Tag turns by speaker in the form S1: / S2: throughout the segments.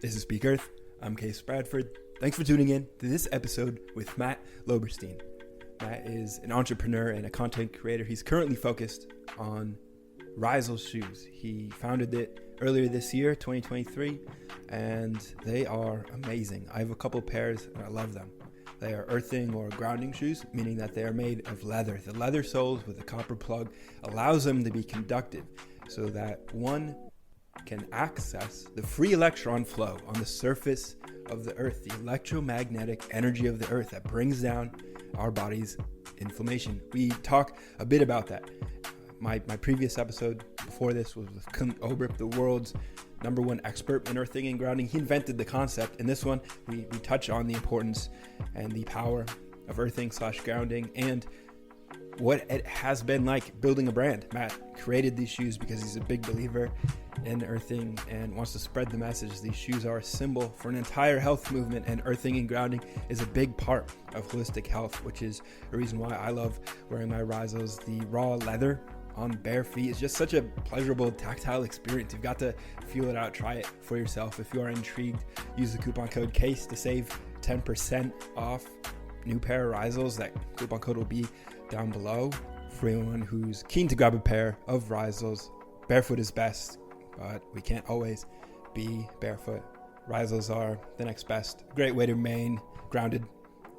S1: This is Speak Earth. I'm Case Bradford. Thanks for tuning in to this episode with Matt Loberstein. Matt is an entrepreneur and a content creator. He's currently focused on Rhizal shoes. He founded it earlier this year, 2023, and they are amazing. I have a couple pairs and I love them. They are earthing or grounding shoes, meaning that they are made of leather. The leather soles with a copper plug allows them to be conductive so that one can access the free electron flow on the surface of the earth, the electromagnetic energy of the earth that brings down our body's inflammation. We talk a bit about that. My previous episode before this was with Clint Oberp, the world's #1 expert in earthing and grounding. He invented the concept. In this one, we touch on the importance and the power of earthing/grounding and what it has been like building a brand. Matt created these shoes because he's a big believer in earthing and wants to spread the message. These shoes are a symbol for an entire health movement, and earthing and grounding is a big part of holistic health, which is a reason why I love wearing my Rhizals. The raw leather on bare feet is just such a pleasurable tactile experience. You've got to feel it out, try it for yourself. If you are intrigued, use the coupon code CASE to save 10% off new pair of Rhizals. That coupon code will be down below for anyone who's keen to grab a pair of Rhizals. Barefoot is best, but we can't always be barefoot. Rhizals are the next best. Great way to remain grounded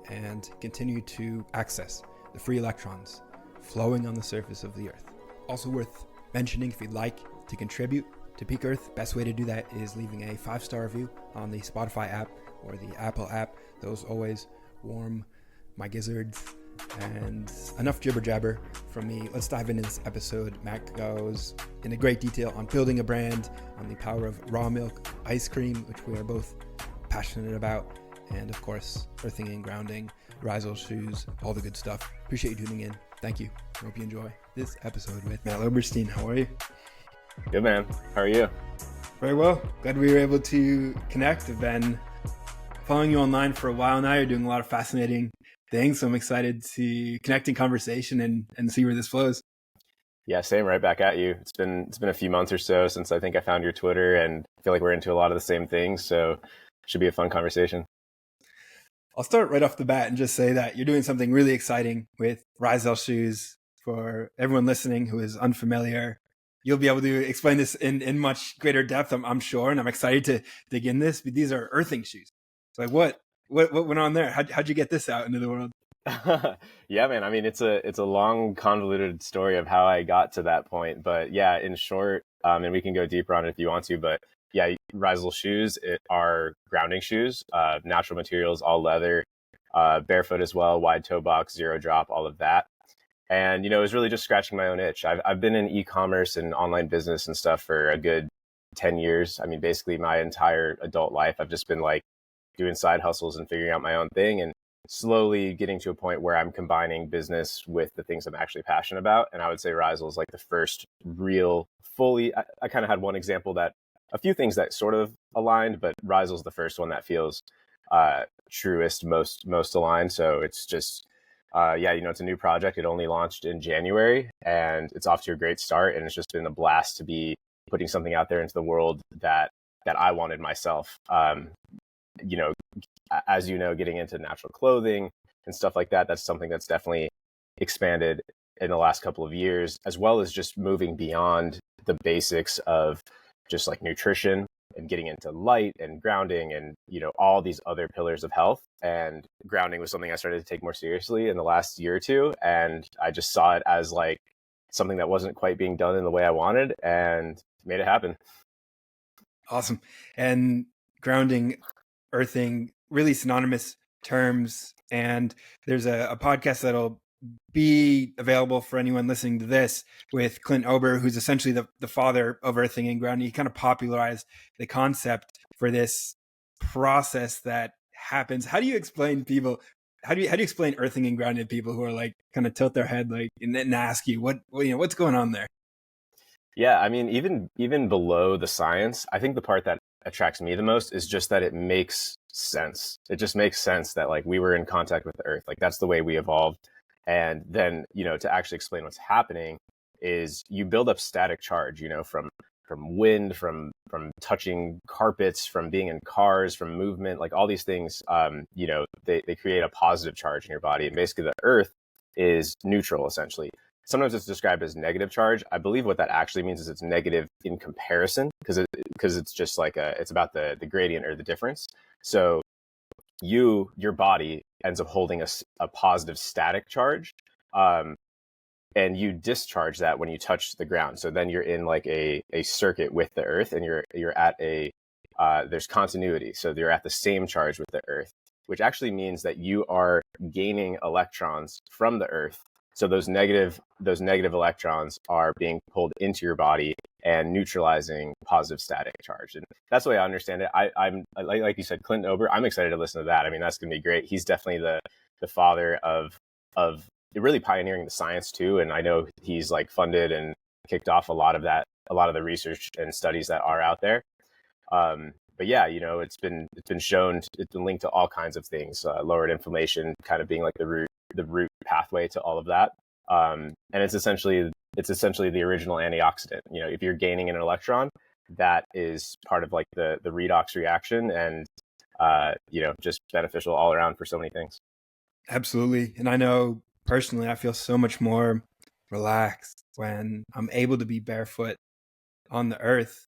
S1: and continue to access the free electrons flowing on the surface of the earth. Also worth mentioning, if you'd like to contribute to Peak Earth, best way to do that is leaving a 5-star review on the Spotify app or the Apple app. Those always warm my gizzards. And enough jibber jabber from me. Let's dive into this episode. Matt goes into great detail on building a brand, on the power of raw milk ice cream, which we are both passionate about, and of course, earthing and grounding, Rhizal shoes, all the good stuff. Appreciate you tuning in. Thank you. I hope you enjoy this episode with Matt Loberstein. How are you?
S2: Good, man. How are you?
S1: Very well. Glad we were able to connect. I've been following you online for a while now. You're doing a lot of fascinating things, so I'm excited to connect in conversation and see where this flows.
S2: Yeah, same. Right back at you. It's been a few months or so since I think I found your Twitter, and I feel like we're into a lot of the same things, so it should be a fun conversation.
S1: I'll start right off the bat and just say that you're doing something really exciting with Rhizal shoes. For everyone listening who is unfamiliar, you'll be able to explain this in much greater depth, I'm sure, and I'm excited to dig in this. But these are earthing shoes. So like what went on there? How'd you get this out into the world?
S2: Yeah, man. I mean, it's a long, convoluted story of how I got to that point. But yeah, in short, and we can go deeper on it if you want to. But yeah, Rhizal shoes are grounding shoes, natural materials, all leather, barefoot as well, wide toe box, zero drop, all of that. And it was really just scratching my own itch. I've been in e-commerce and online business and stuff for a good 10 years. I mean, basically my entire adult life, I've just been like doing side hustles and figuring out my own thing, and slowly getting to a point where I'm combining business with the things I'm actually passionate about. And I would say Rhizal is like the first real fully, I kind of had one example that a few things that sort of aligned, but Rhizal is the first one that feels truest, most aligned. So it's just, it's a new project. It only launched in January and it's off to a great start. And it's just been a blast to be putting something out there into the world that I wanted myself. As you know, getting into natural clothing and stuff like that, that's something that's definitely expanded in the last couple of years, as well as just moving beyond the basics of just like nutrition and getting into light and grounding and, all these other pillars of health. And grounding was something I started to take more seriously in the last year or two. And I just saw it as like something that wasn't quite being done in the way I wanted and made it happen.
S1: Awesome. And grounding, earthing, really synonymous terms. And there's a podcast that'll be available for anyone listening to this with Clint Ober, who's essentially the father of earthing and grounding. He kind of popularized the concept for this process that happens. How do you explain how do you explain earthing and grounding to people who are like kind of tilt their head like and ask you what's going on there?
S2: Yeah, I mean, even below the science, I think the part that attracts me the most is just that it makes sense. It just makes sense that like we were in contact with the earth. Like that's the way we evolved. And then, to actually explain what's happening is you build up static charge, from from wind, from touching carpets, from being in cars, from movement, like all these things, they create a positive charge in your body. And basically the earth is neutral, essentially. Sometimes it's described as negative charge. I believe what that actually means is it's negative in comparison, because it's just like it's about the gradient or the difference. So your body ends up holding a positive static charge, and you discharge that when you touch the ground. So then you're in like a circuit with the earth, and you're at there's continuity. So you're at the same charge with the earth, which actually means that you are gaining electrons from the earth. So those negative electrons are being pulled into your body and neutralizing positive static charge. And that's the way I understand it. I'm like you said, Clinton Ober, I'm excited to listen to that. I mean, that's going to be great. He's definitely the father of really pioneering the science too. And I know he's like funded and kicked off a lot of the research and studies that are out there. But yeah, it's been shown, it's been linked to all kinds of things, lowered inflammation kind of being like the root pathway to all of that. And it's essentially the original antioxidant. If you're gaining an electron, that is part of like the redox reaction, and just beneficial all around for so many things.
S1: Absolutely. And I know personally, I feel so much more relaxed when I'm able to be barefoot on the earth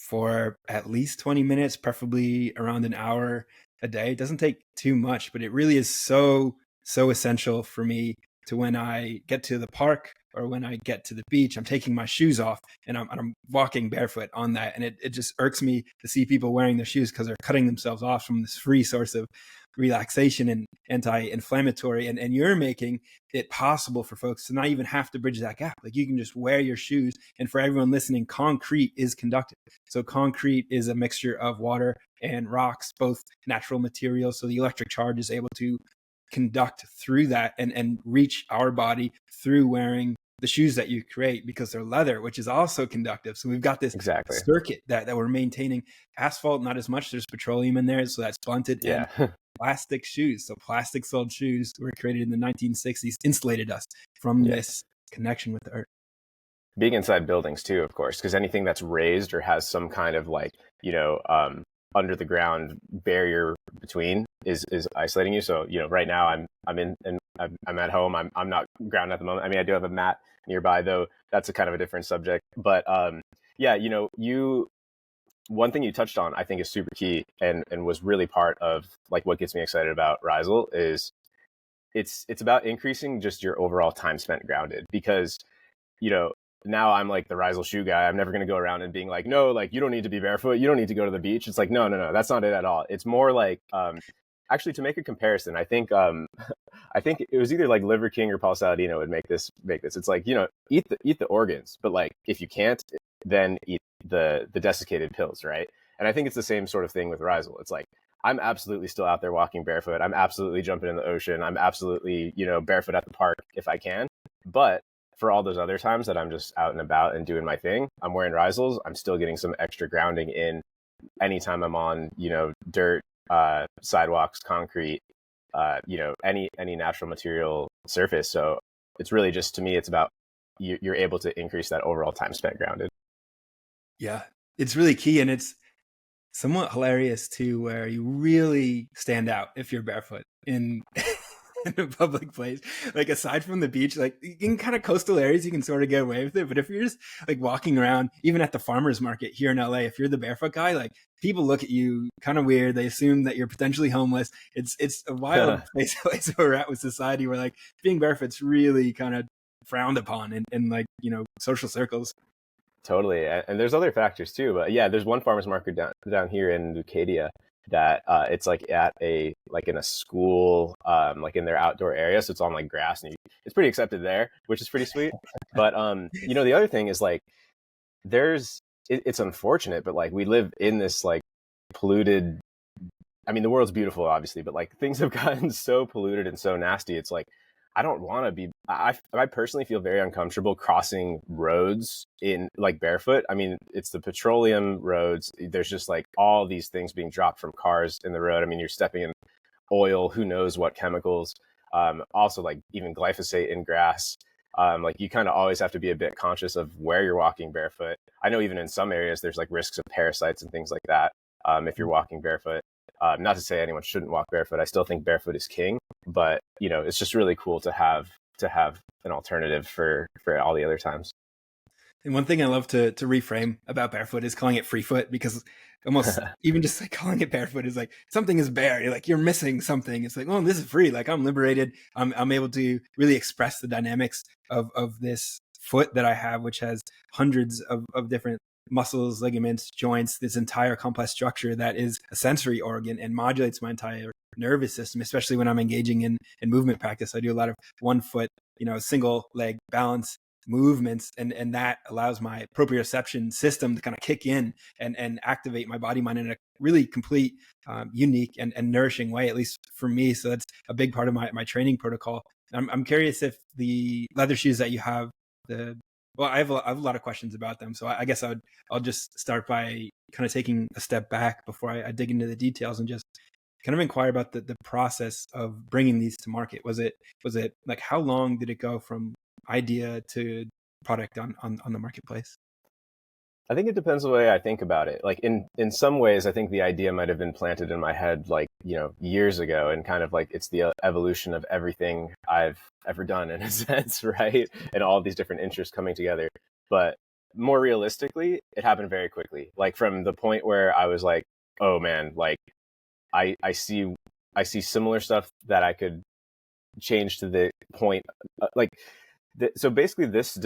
S1: for at least 20 minutes, preferably around an hour a day. It doesn't take too much, but it really is so essential for me to, when I get to the park or when I get to the beach, I'm taking my shoes off and I'm walking barefoot on that. And it just irks me to see people wearing their shoes because they're cutting themselves off from this free source of relaxation and anti-inflammatory. And you're making it possible for folks to not even have to bridge that gap. Like, you can just wear your shoes. And for everyone listening, concrete is conductive. So concrete is a mixture of water and rocks, both natural materials. So the electric charge is able to conduct through that and reach our body through wearing the shoes that you create, because they're leather, which is also conductive. So we've got this circuit that we're maintaining. Asphalt, not as much. There's petroleum in there, so that's blunted.
S2: Yeah.
S1: And plastic shoes. So plastic soled shoes were created in the 1960s, insulated us from this connection with the earth.
S2: Being inside buildings too, of course, because anything that's raised or has some kind of like, under the ground barrier between is isolating you. So, right now I'm at home. I'm not grounded at the moment. I mean, I do have a mat nearby, though. That's a kind of a different subject. But one thing you touched on, I think, is super key and was really part of like what gets me excited about Rhizal is it's about increasing just your overall time spent grounded, because, now I'm like the Rhizal shoe guy. I'm never going to go around and being like, no, like, you don't need to be barefoot. You don't need to go to the beach. It's like, no, that's not it at all. It's more like, actually, to make a comparison, I think it was either like Liver King or Paul Saladino would make this. It's like, eat the organs, but like, if you can't, then eat the desiccated pills, right? And I think it's the same sort of thing with Rhizal. It's like, I'm absolutely still out there walking barefoot. I'm absolutely jumping in the ocean. I'm absolutely, barefoot at the park if I can. But for all those other times that I'm just out and about and doing my thing, I'm wearing Rhizals. I'm still getting some extra grounding in anytime I'm on, dirt, sidewalks, concrete, any natural material surface. So it's really just, to me, it's about you're able to increase that overall time spent grounded.
S1: Yeah, it's really key. And it's somewhat hilarious too, where you really stand out if you're barefoot in a public place. Like, aside from the beach, like, in kind of coastal areas, you can sort of get away with it. But if you're just like walking around, even at the farmer's market here in LA, if you're the barefoot guy, like, people look at you kind of weird. They assume that you're potentially homeless. It's a wild place where we're at with society, where like being barefoot's really kind of frowned upon in like, social circles.
S2: Totally. And there's other factors too. But yeah, there's one farmer's market down here in Lucadia that it's like in a school, like in their outdoor area. So it's on like grass, and it's pretty accepted there, which is pretty sweet. But, the other thing is like, it's unfortunate, but like, we live in this like polluted, I mean, the world's beautiful, obviously, but like, things have gotten so polluted and so nasty. It's like, I don't want to be, I personally feel very uncomfortable crossing roads in like barefoot. I mean, it's the petroleum roads. There's just like all these things being dropped from cars in the road. I mean, you're stepping in oil, who knows what chemicals, also like even glyphosate in grass. Like you kind of always have to be a bit conscious of where you're walking barefoot. I know even in some areas there's like risks of parasites and things like that if you're walking barefoot. Not to say anyone shouldn't walk barefoot. I still think barefoot is king, but it's just really cool to have an alternative for all the other times.
S1: And one thing I love to reframe about barefoot is calling it free foot, because almost even just like calling it barefoot is like something is bare. You're missing something. It's like, oh, this is free. Like I'm liberated. I'm able to really express the dynamics of this foot that I have, which has hundreds of different muscles, ligaments, joints, this entire complex structure that is a sensory organ and modulates my entire nervous system, especially when I'm engaging in movement practice. I do a lot of 1 foot, single leg balance movements, and that allows my proprioception system to kind of kick in and activate my body mind in a really complete, unique and nourishing way, at least for me. So that's a big part of my training protocol. I'm curious if the leather shoes that you have, I have a lot of questions about them. So I guess I'll just start by kind of taking a step back before I dig into the details and just kind of inquire about the process of bringing these to market. Was it like, how long did it go from idea to product on the marketplace?
S2: I think it depends on the way I think about it. Like in some ways, I think the idea might have been planted in my head like, years ago, and kind of like it's the evolution of everything I've ever done in a sense, right? And all these different interests coming together. But more realistically, it happened very quickly. Like from the point where I was like, oh man, like I see similar stuff that I could change to the point, so basically this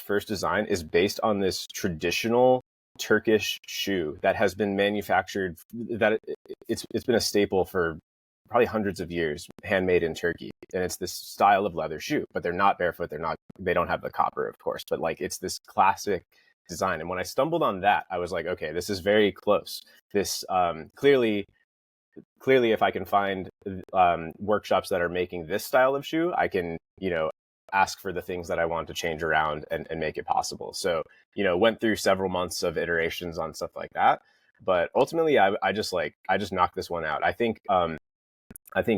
S2: first design is based on this traditional Turkish shoe that has been manufactured, it's been a staple for probably hundreds of years, handmade in Turkey. And it's this style of leather shoe, but they're not barefoot. They don't have the copper, of course, but like it's this classic design. And when I stumbled on that, I was like, okay, this is very close. This clearly, if I can find workshops that are making this style of shoe, I can, ask for the things that I want to change around and make it possible. So, went through several months of iterations on stuff like that. But ultimately, I just knocked this one out. I think, I've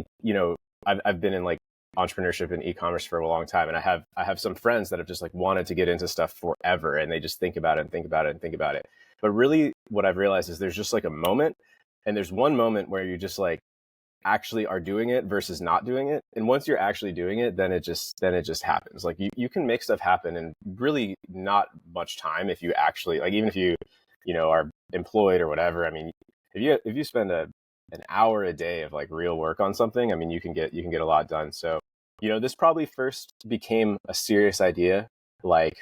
S2: been in like entrepreneurship and e-commerce for a long time. And I have some friends that have just like wanted to get into stuff forever. And they just think about it and think about it and think about it. But really what I've realized is there's just like a moment, and there's one moment where you just like actually are doing it versus not doing it. And once you're actually doing it, then it just happens. Like you can make stuff happen in really not much time if you actually, like, even if you are employed or whatever. I mean, if you spend an hour a day of like real work on something, I mean, you can get a lot done. So, this probably first became a serious idea like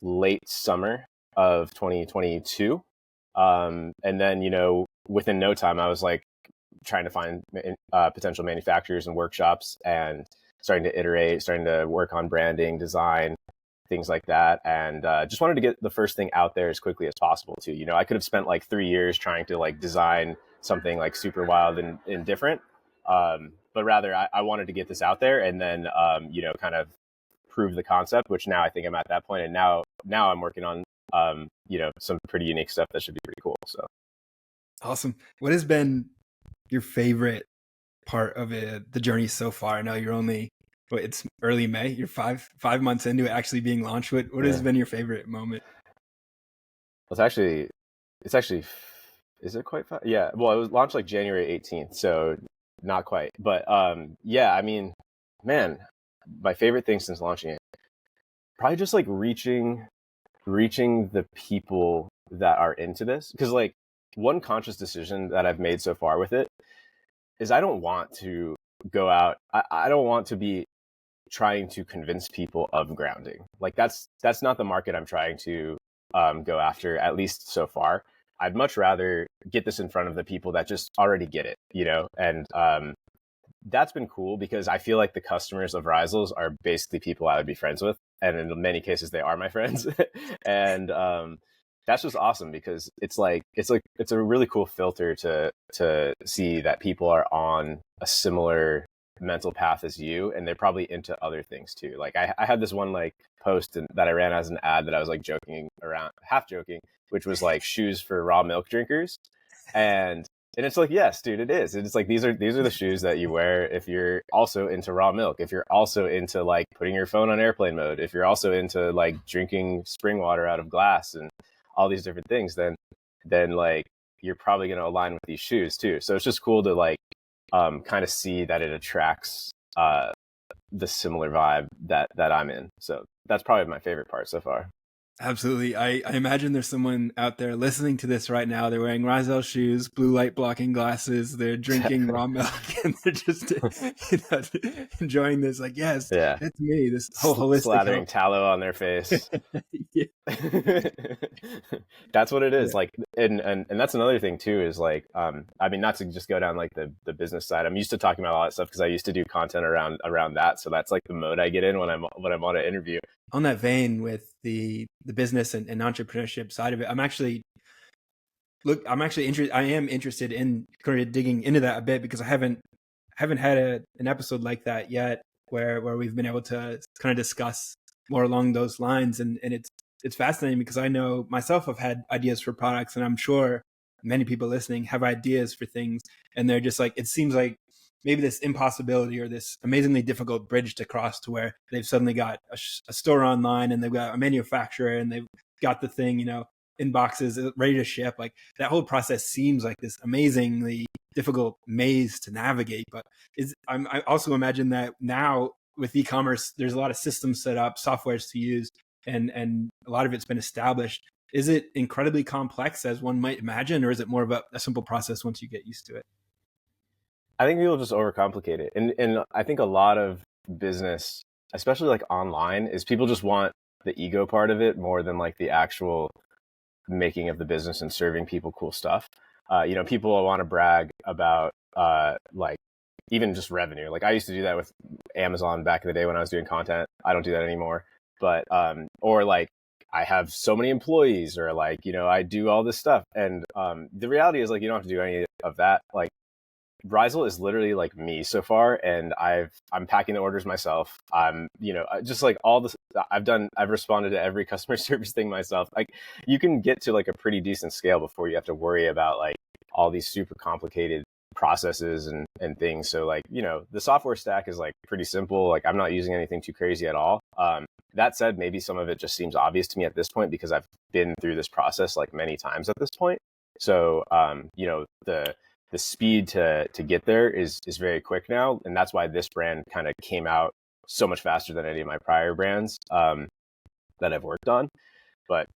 S2: late summer of 2022. And then, within no time, I was like trying to find potential manufacturers and workshops, and starting to iterate, starting to work on branding, design, things like that. And just wanted to get the first thing out there as quickly as possible too. I could have spent like 3 years trying to like design something like super wild and different. But rather I wanted to get this out there and then, kind of prove the concept, which now I think I'm at that point. And now I'm working on, some pretty unique stuff that should be pretty cool. So
S1: awesome. What has been your favorite part of the journey so far? I know you're only, it's early May. You're five months into it actually being launched. What has been your favorite moment?
S2: It's actually, is it quite fast? Yeah. Well, it was launched like January 18th, so not quite. But yeah, I mean, man, my favorite thing since launching it, probably just like reaching the people that are into this. Because like one conscious decision that I've made so far with it is I don't want to go out. I don't want to be trying to convince people of grounding. Like that's not the market I'm trying to go after, at least so far. I'd much rather get this in front of the people that just already get it, and that's been cool because I feel like the customers of Rhizals are basically people I would be friends with. And in many cases, they are my friends. And that's just awesome because it's a really cool filter to see that people are on a similar mental path as you, and they're probably into other things too. Like I had this one like post that I ran as an ad that I was like joking around, half joking, which was like shoes for raw milk drinkers. And And it's like, yes, dude, it is. It's like these are the shoes that you wear if you're also into raw milk, if you're also into like putting your phone on airplane mode, if you're also into like drinking spring water out of glass and all these different things, then like you're probably going to align with these shoes too. So it's just cool to like kind of see that it attracts the similar vibe that I'm in. So that's probably my favorite part so far.
S1: Absolutely. I imagine there's someone out there listening to this right now. They're wearing Rhizal shoes, blue light blocking glasses. They're drinking raw milk, and they're just enjoying this. Like, yes,
S2: Yeah.
S1: that's me. This whole holistic
S2: Slathering
S1: health.
S2: tallow on their face.
S1: Yeah.
S2: That's what it
S1: Yeah.
S2: is. Like, and that's another thing too, is like, I mean, not to just go down like the business side. I'm used to talking about all that stuff because I used to do content around that. So that's like the mode I get in when I'm on an interview.
S1: On that vein, with the business and entrepreneurship side of it, I'm actually interested. I am interested in kind of digging into that a bit, because I haven't had an episode like that yet, where we've been able to kind of discuss more along those lines, and it's fascinating, because I know myself, I've had ideas for products, and I'm sure many people listening have ideas for things, and they're just like, it seems like maybe this impossibility or this amazingly difficult bridge to cross, to where they've suddenly got a store online, and they've got a manufacturer, and they've got the thing, in boxes ready to ship. Like, that whole process seems like this amazingly difficult maze to navigate. But I also imagine that now with e-commerce, there's a lot of systems set up, softwares to use, and a lot of it's been established. Is it incredibly complex as one might imagine, or is it more of a simple process once you get used to it?
S2: I think people just overcomplicate it. And I think a lot of business, especially like online, is people just want the ego part of it more than like the actual making of the business and serving people cool stuff. People want to brag about like even just revenue. Like I used to do that with Amazon back in the day when I was doing content. I don't do that anymore. But or like I have so many employees, or like, I do all this stuff. And the reality is like you don't have to do any of that. Like Rhizal is literally like me so far, and I'm packing the orders myself. I'm, just like all this I've responded to every customer service thing myself. Like you can get to like a pretty decent scale before you have to worry about like all these super complicated processes and things. So like, the software stack is like pretty simple. Like I'm not using anything too crazy at all. That said, maybe some of it just seems obvious to me at this point because I've been through this process like many times at this point. So, the speed to get there is very quick now. And that's why this brand kind of came out so much faster than any of my prior brands that I've worked on. But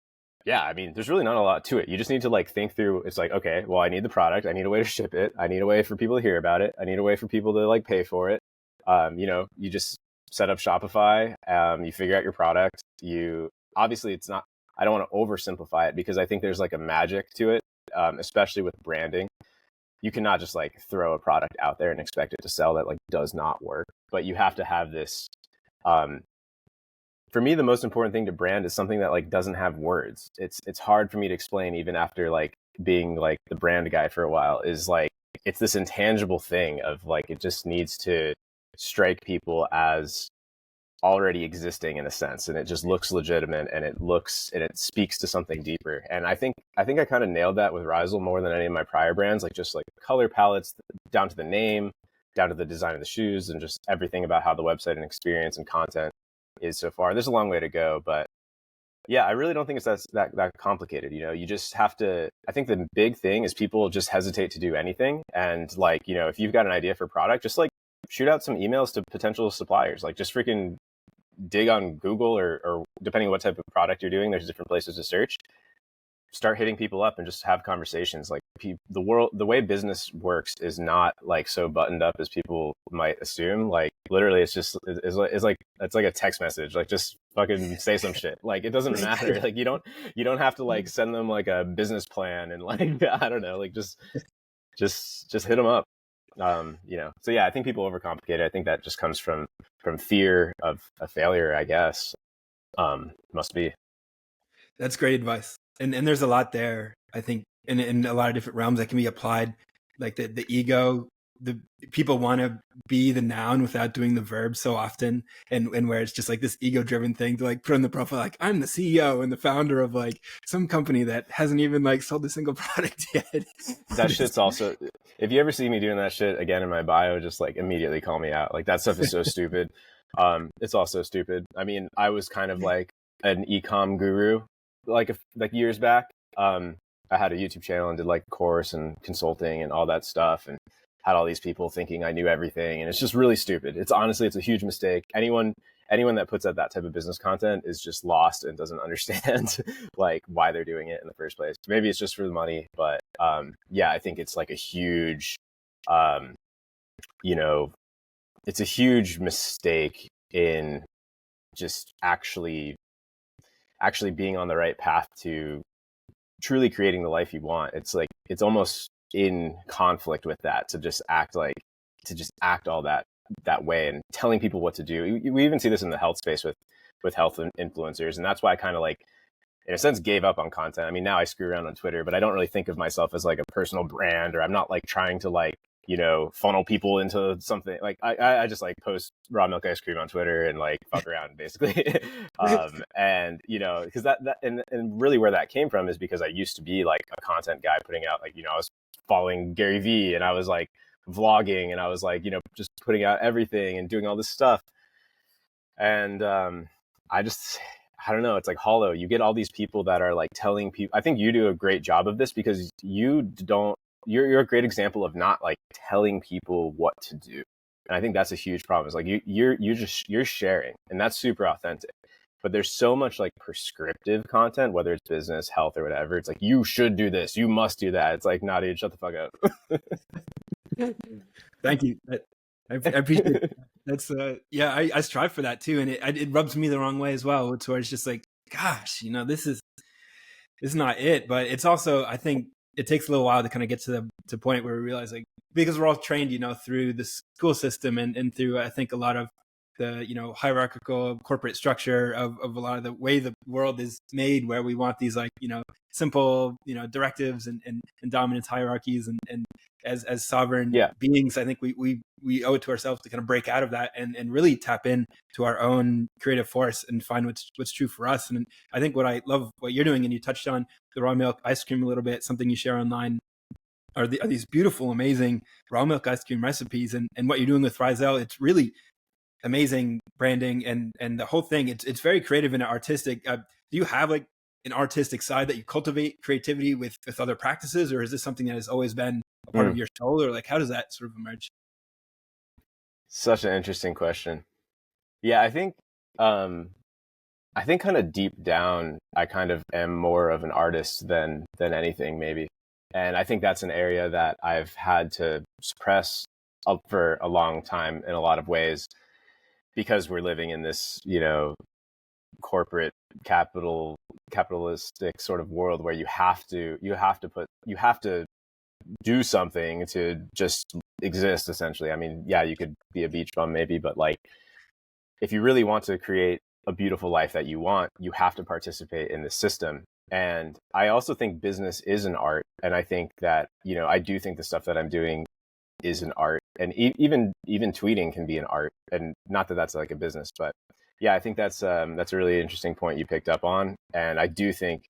S2: yeah, I mean, there's really not a lot to it. You just need to like think through. It's like, okay, well, I need the product. I need a way to ship it. I need a way for people to hear about it. I need a way for people to like pay for it. You just set up Shopify. You figure out your product. Obviously it's not, I don't want to oversimplify it because I think there's like a magic to it, especially with branding. You cannot just like throw a product out there and expect it to sell. That like does not work. But you have to have this. For me, the most important thing to brand is something that like doesn't have words. It's hard for me to explain even after like being like the brand guy for a while. Is like it's this intangible thing of like it just needs to strike people as already existing in a sense, and it just looks legitimate, and it speaks to something deeper. And I think I kind of nailed that with Rhizal more than any of my prior brands, like just like color palettes down to the name, down to the design of the shoes, and just everything about how the website and experience and content is so far. There's a long way to go, but yeah, I really don't think it's that complicated. You just have to, I think the big thing is people just hesitate to do anything. And like, if you've got an idea for a product, just like shoot out some emails to potential suppliers, like just freaking dig on Google or depending on what type of product you're doing, there's different places to search. Start hitting people up and just have conversations. Like the way business works is not like so buttoned up as people might assume. Like literally it's like a text message. Like just fucking say some shit. Like it doesn't matter. Like you don't have to like send them like a business plan and like I don't know, like just hit them up. So yeah, I think people overcomplicate it. I think that just comes from fear of a failure, I guess. Must be.
S1: That's great advice. And there's a lot there, I think, in a lot of different realms that can be applied. Like the ego the people want to be the noun without doing the verb so often, and where it's just like this ego driven thing to like put on the profile, like I'm the CEO and the founder of like some company that hasn't even like sold a single product yet.
S2: That shit's also, if you ever see me doing that shit again in my bio, just like immediately call me out. Like that stuff is so stupid. It's also stupid. I mean, I was kind of like an e-com guru like years back. I had a YouTube channel and did like a course and consulting and all that stuff, and had all these people thinking I knew everything, and it's just really stupid. It's honestly, it's a huge mistake. Anyone that puts out that type of business content is just lost and doesn't understand like why they're doing it in the first place. Maybe it's just for the money, but yeah, I think it's like a huge, you know, it's a huge mistake in just actually being on the right path to truly creating the life you want. It's like, it's almost in conflict with that to just act all that way and telling people what to do. We even see this in the health space with health influencers. And that's why I kind of like, in a sense, gave up on content. I mean, now I screw around on Twitter, but I don't really think of myself as like a personal brand, or I'm not like trying to like, you know, funnel people into something. Like I just like post raw milk ice cream on Twitter and like fuck around basically. And you know, because that and really where that came from is because I used to be like a content guy putting out like, you know, I was following Gary Vee and I was like vlogging and I was like, you know, just putting out everything and doing all this stuff. And I don't know, it's like hollow. You get all these people that are like telling people, I think you do a great job of this because you're a great example of not like telling people what to do. And I think that's a huge problem. It's like you're sharing, and that's super authentic. But there's so much like prescriptive content, whether it's business, health, or whatever. It's like, you should do this, you must do that. It's like, nah, dude, shut the fuck up.
S1: Thank you. I appreciate it. That's yeah, I strive for that too, and it rubs me the wrong way as well. It's where it's just like, gosh, you know, this is not it. But it's also, I think it takes a little while to kind of get to the point where we realize, like, because we're all trained, you know, through the school system and through, I think, a lot of the, you know, hierarchical corporate structure of a lot of the way the world is made, where we want these like, you know, simple, you know, directives and dominance hierarchies, and as sovereign beings, I think we owe it to ourselves to kind of break out of that and really tap in to our own creative force and find what's true for us. And I think what I love what you're doing, and you touched on the raw milk ice cream a little bit, something you share online, are these beautiful, amazing raw milk ice cream recipes, and what you're doing with Rhizal. It's really amazing branding and the whole thing. It's very creative and artistic. Do you have like an artistic side that you cultivate creativity with other practices, or is this something that has always been a part of your soul, or like how does that sort of emerge?
S2: Such an interesting question. Yeah, I think kind of deep down, I kind of am more of an artist than anything, maybe. And I think that's an area that I've had to suppress for a long time in a lot of ways, because we're living in this, you know, corporate capitalistic sort of world where you have to do something to just exist, essentially. I mean, yeah, you could be a beach bum maybe, but like, if you really want to create a beautiful life that you want, you have to participate in the system. And I also think business is an art. And I think that, you know, I do think the stuff that I'm doing is an art, and even tweeting can be an art. And not that that's like a business, but yeah, I think that's a really interesting point you picked up on. And I do think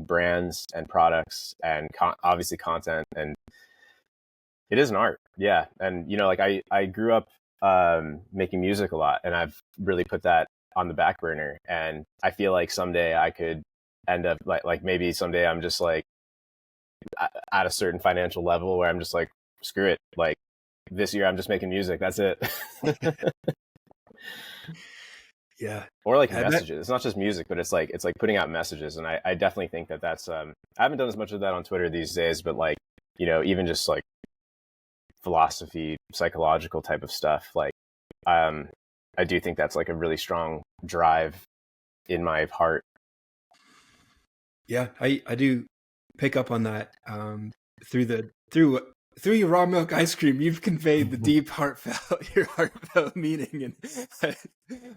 S2: brands and products and obviously content, and it is an art. Yeah. And, you know, like I grew up making music a lot, and I've really put that on the back burner. And I feel like someday I could end up like maybe someday I'm just like at a certain financial level where I'm just like, screw it. Like this year I'm just making music. That's it.
S1: Yeah.
S2: Or like messages. It's not just music, but it's like putting out messages. And I definitely think that's I haven't done as much of that on Twitter these days, but like, you know, even just like philosophy, psychological type of stuff. Like I do think that's like a really strong drive in my heart.
S1: Yeah, I do pick up on that through your raw milk ice cream. You've conveyed the deep heartfelt meaning, and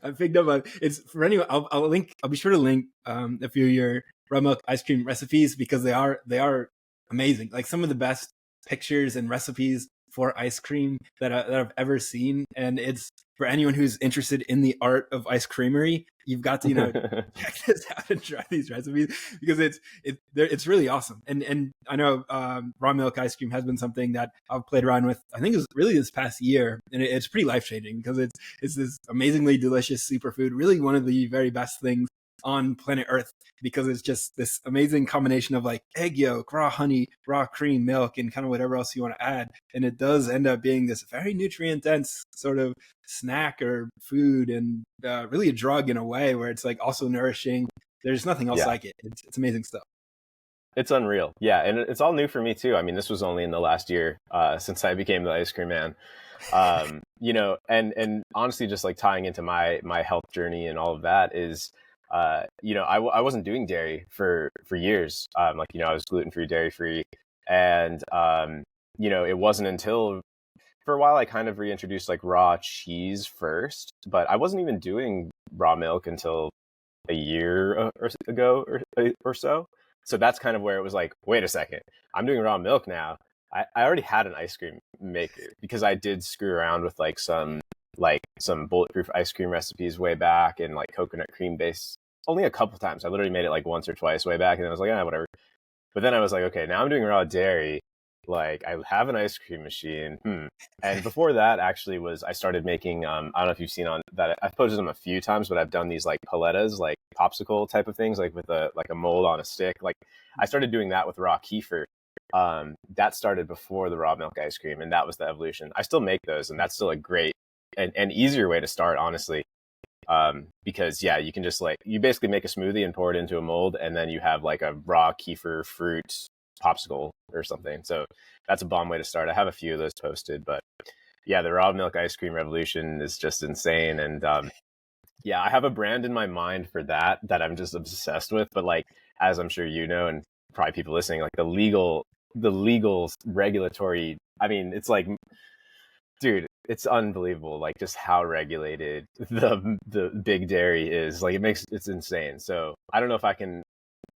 S1: I picked up on it's for anyone. I'll be sure to link a few of your raw milk ice cream recipes, because they are amazing. Like some of the best pictures and recipes for ice cream that I've ever seen. And it's for anyone who's interested in the art of ice creamery, you've got to, check this out and try these recipes because it's really awesome. And I know raw milk ice cream has been something that I've played around with. I think it was really this past year, and it's pretty life changing because it's this amazingly delicious superfood, really one of the very best things on planet Earth, because it's just this amazing combination of like egg yolk, raw honey, raw cream, milk, and kind of whatever else you want to add. And it does end up being this very nutrient dense sort of snack or food, and really a drug in a way where it's like also nourishing. There's nothing else like it. It's amazing stuff.
S2: It's unreal. Yeah. And it's all new for me too. I mean, this was only in the last year since I became the ice cream man. And honestly, just like tying into my health journey and all of that is, I wasn't doing dairy for years. I was gluten-free, dairy-free. And, it wasn't until for a while I kind of reintroduced like raw cheese first, but I wasn't even doing raw milk until a year ago or so. So that's kind of where it was like, wait a second, I'm doing raw milk now. I already had an ice cream maker because I did screw around with some bulletproof ice cream recipes way back, and like coconut cream based only a couple times. I literally made it like once or twice way back, and then I was like, whatever. But then I was like, okay, now I'm doing raw dairy. Like I have an ice cream machine. And before that actually I started making, I don't know if you've seen on that. I've posted them a few times, but I've done these like palettas, like popsicle type of things, like with a mold on a stick. Like I started doing that with raw kefir. That started before the raw milk ice cream, and that was the evolution. I still make those, and that's still a great and easier way to start, honestly. Because you can just you basically make a smoothie and pour it into a mold, and then you have like a raw kefir fruit popsicle or something. So that's a bomb way to start. I have a few of those posted, but yeah, the raw milk ice cream revolution is just insane. And I have a brand in my mind for that I'm just obsessed with. But like, as I'm sure you know, and probably people listening, like the legal regulatory, I mean, it's like, dude, it's unbelievable, like just how regulated the big dairy is. Like it's insane. So I don't know if I can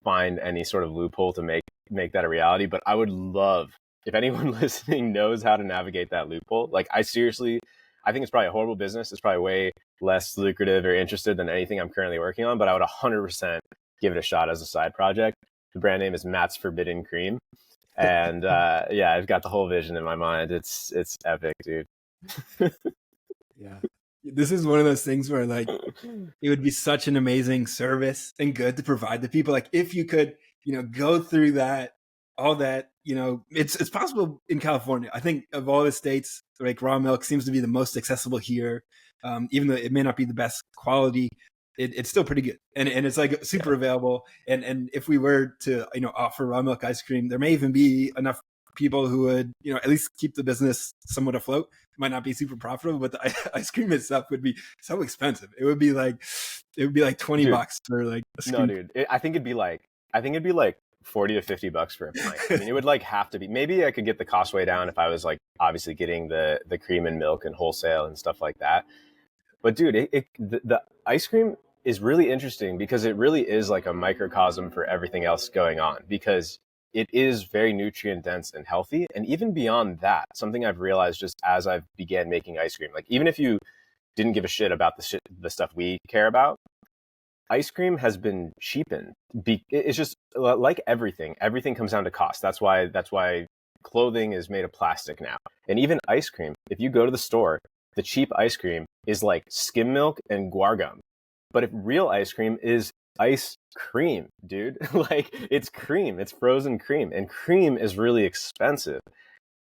S2: find any sort of loophole to make that a reality, but I would love if anyone listening knows how to navigate that loophole. Like I think it's probably a horrible business. It's probably way less lucrative or interested than anything I'm currently working on, but I would 100% give it a shot as a side project. The brand name is Matt's Forbidden Cream. And I've got the whole vision in my mind. It's epic, dude.
S1: Yeah. This is one of those things where like it would be such an amazing service and good to provide to people. Like if you could, go through that, all that, it's possible in California. I think of all the states, like raw milk seems to be the most accessible here. Even though it may not be the best quality, it's still pretty good. And it's like super available. And if we were to, offer raw milk ice cream, there may even be enough people who would, at least keep the business somewhat afloat. It might not be super profitable, but the ice cream itself would be so expensive. It would be like $20 for like a scoop.
S2: No, dude. I think it'd be like $40 to $50 for a pint. I mean, it would like have to be. Maybe I could get the cost way down if I was like obviously getting the cream and milk and wholesale and stuff like that. But dude, the ice cream is really interesting because it really is like a microcosm for everything else going on, because it is very nutrient dense and healthy. And even beyond that, something I've realized just as I've began making ice cream, like even if you didn't give a shit about the stuff we care about, ice cream has been cheapened. It's just like everything comes down to cost. That's why clothing is made of plastic now. And even ice cream, if you go to the store, the cheap ice cream is like skim milk and guar gum. But if real ice cream is ice cream, dude, like it's cream, it's frozen cream, and cream is really expensive.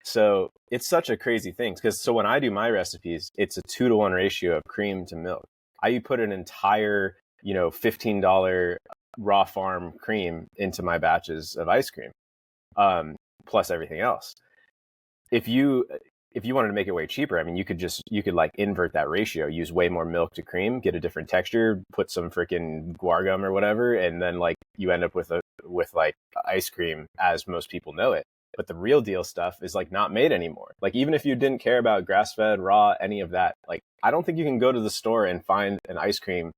S2: So it's such a crazy thing, because when I do my recipes, it's a 2-to-1 ratio of cream to milk. I put an entire $15 raw farm cream into my batches of ice cream, plus everything else. If you wanted to make it way cheaper, I mean, you could like invert that ratio, use way more milk to cream, get a different texture, put some freaking guar gum or whatever, and then like you end up with like ice cream as most people know it. But the real deal stuff is like not made anymore. Like even if you didn't care about grass-fed, raw, any of that, like I don't think you can go to the store and find an ice cream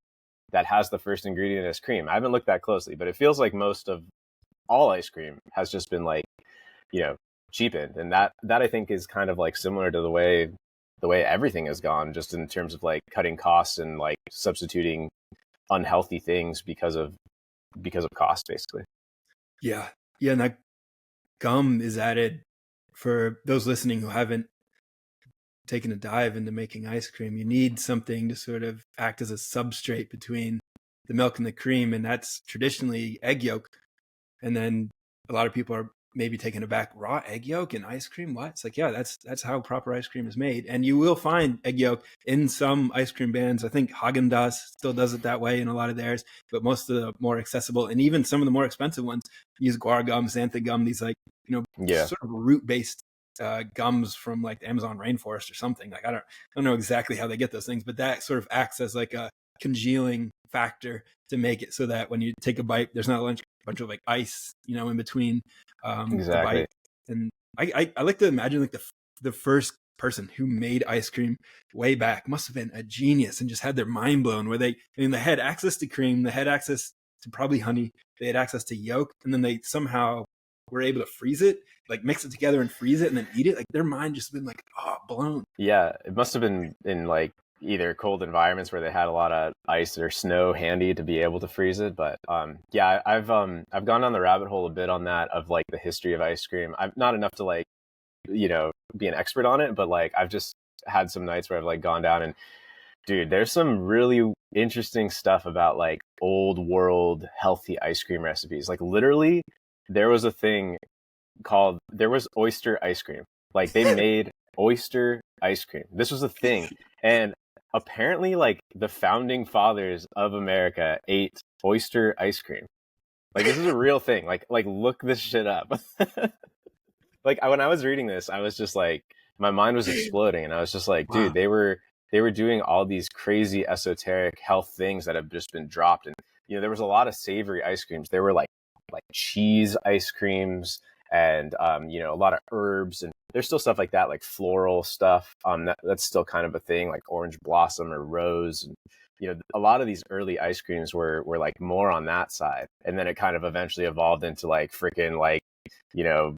S2: that has the first ingredient as cream. I haven't looked that closely, but it feels like most of all ice cream has just been like, cheapened. And that I think is kind of like similar to the way everything has gone, just in terms of like cutting costs and like substituting unhealthy things because of cost, basically.
S1: Yeah. Yeah. And that gum is added, for those listening who haven't taken a dive into making ice cream. You need something to sort of act as a substrate between the milk and the cream. And that's traditionally egg yolk. And then a lot of people are maybe taken aback, raw egg yolk in ice cream. What? It's like, yeah, that's how proper ice cream is made. And you will find egg yolk in some ice cream brands. I think Haagen-Dazs still does it that way in a lot of theirs, but most of the more accessible and even some of the more expensive ones use guar gum, xanthan gum, these like,
S2: Yeah,
S1: sort of root based gums from like the Amazon rainforest or something. Like, I don't know exactly how they get those things, but that sort of acts as like a congealing factor to make it so that when you take a bite, there's not a bunch of like ice, in between the
S2: exactly.
S1: bite. And I like to imagine like the first person who made ice cream way back must have been a genius and just had their mind blown, where they had access to cream, they had access to probably honey, they had access to yolk, and then they somehow were able to freeze it, like mix it together and freeze it and then eat it. Like their mind just been like, oh, blown.
S2: Yeah, it must have been in like either cold environments where they had a lot of ice or snow handy to be able to freeze it. But yeah, I've gone down the rabbit hole a bit on that, of like the history of ice cream. I'm not enough to like, be an expert on it, but like I've just had some nights where I've like gone down and, dude, there's some really interesting stuff about like old world healthy ice cream recipes. Like literally, there was oyster ice cream. Like they made oyster ice cream. This was a thing. And apparently like the founding fathers of America ate oyster ice cream. Like this is a real thing. Like look this shit up. Like when I was reading this, I was just like, my mind was exploding, and I was just like, dude,
S1: Wow.
S2: they were doing all these crazy esoteric health things that have just been dropped. And there was a lot of savory ice creams. There were like cheese ice creams, and a lot of herbs, and there's still stuff like that, like floral stuff. That's still kind of a thing, like orange blossom or rose. And a lot of these early ice creams were like more on that side, and then it kind of eventually evolved into like freaking like you know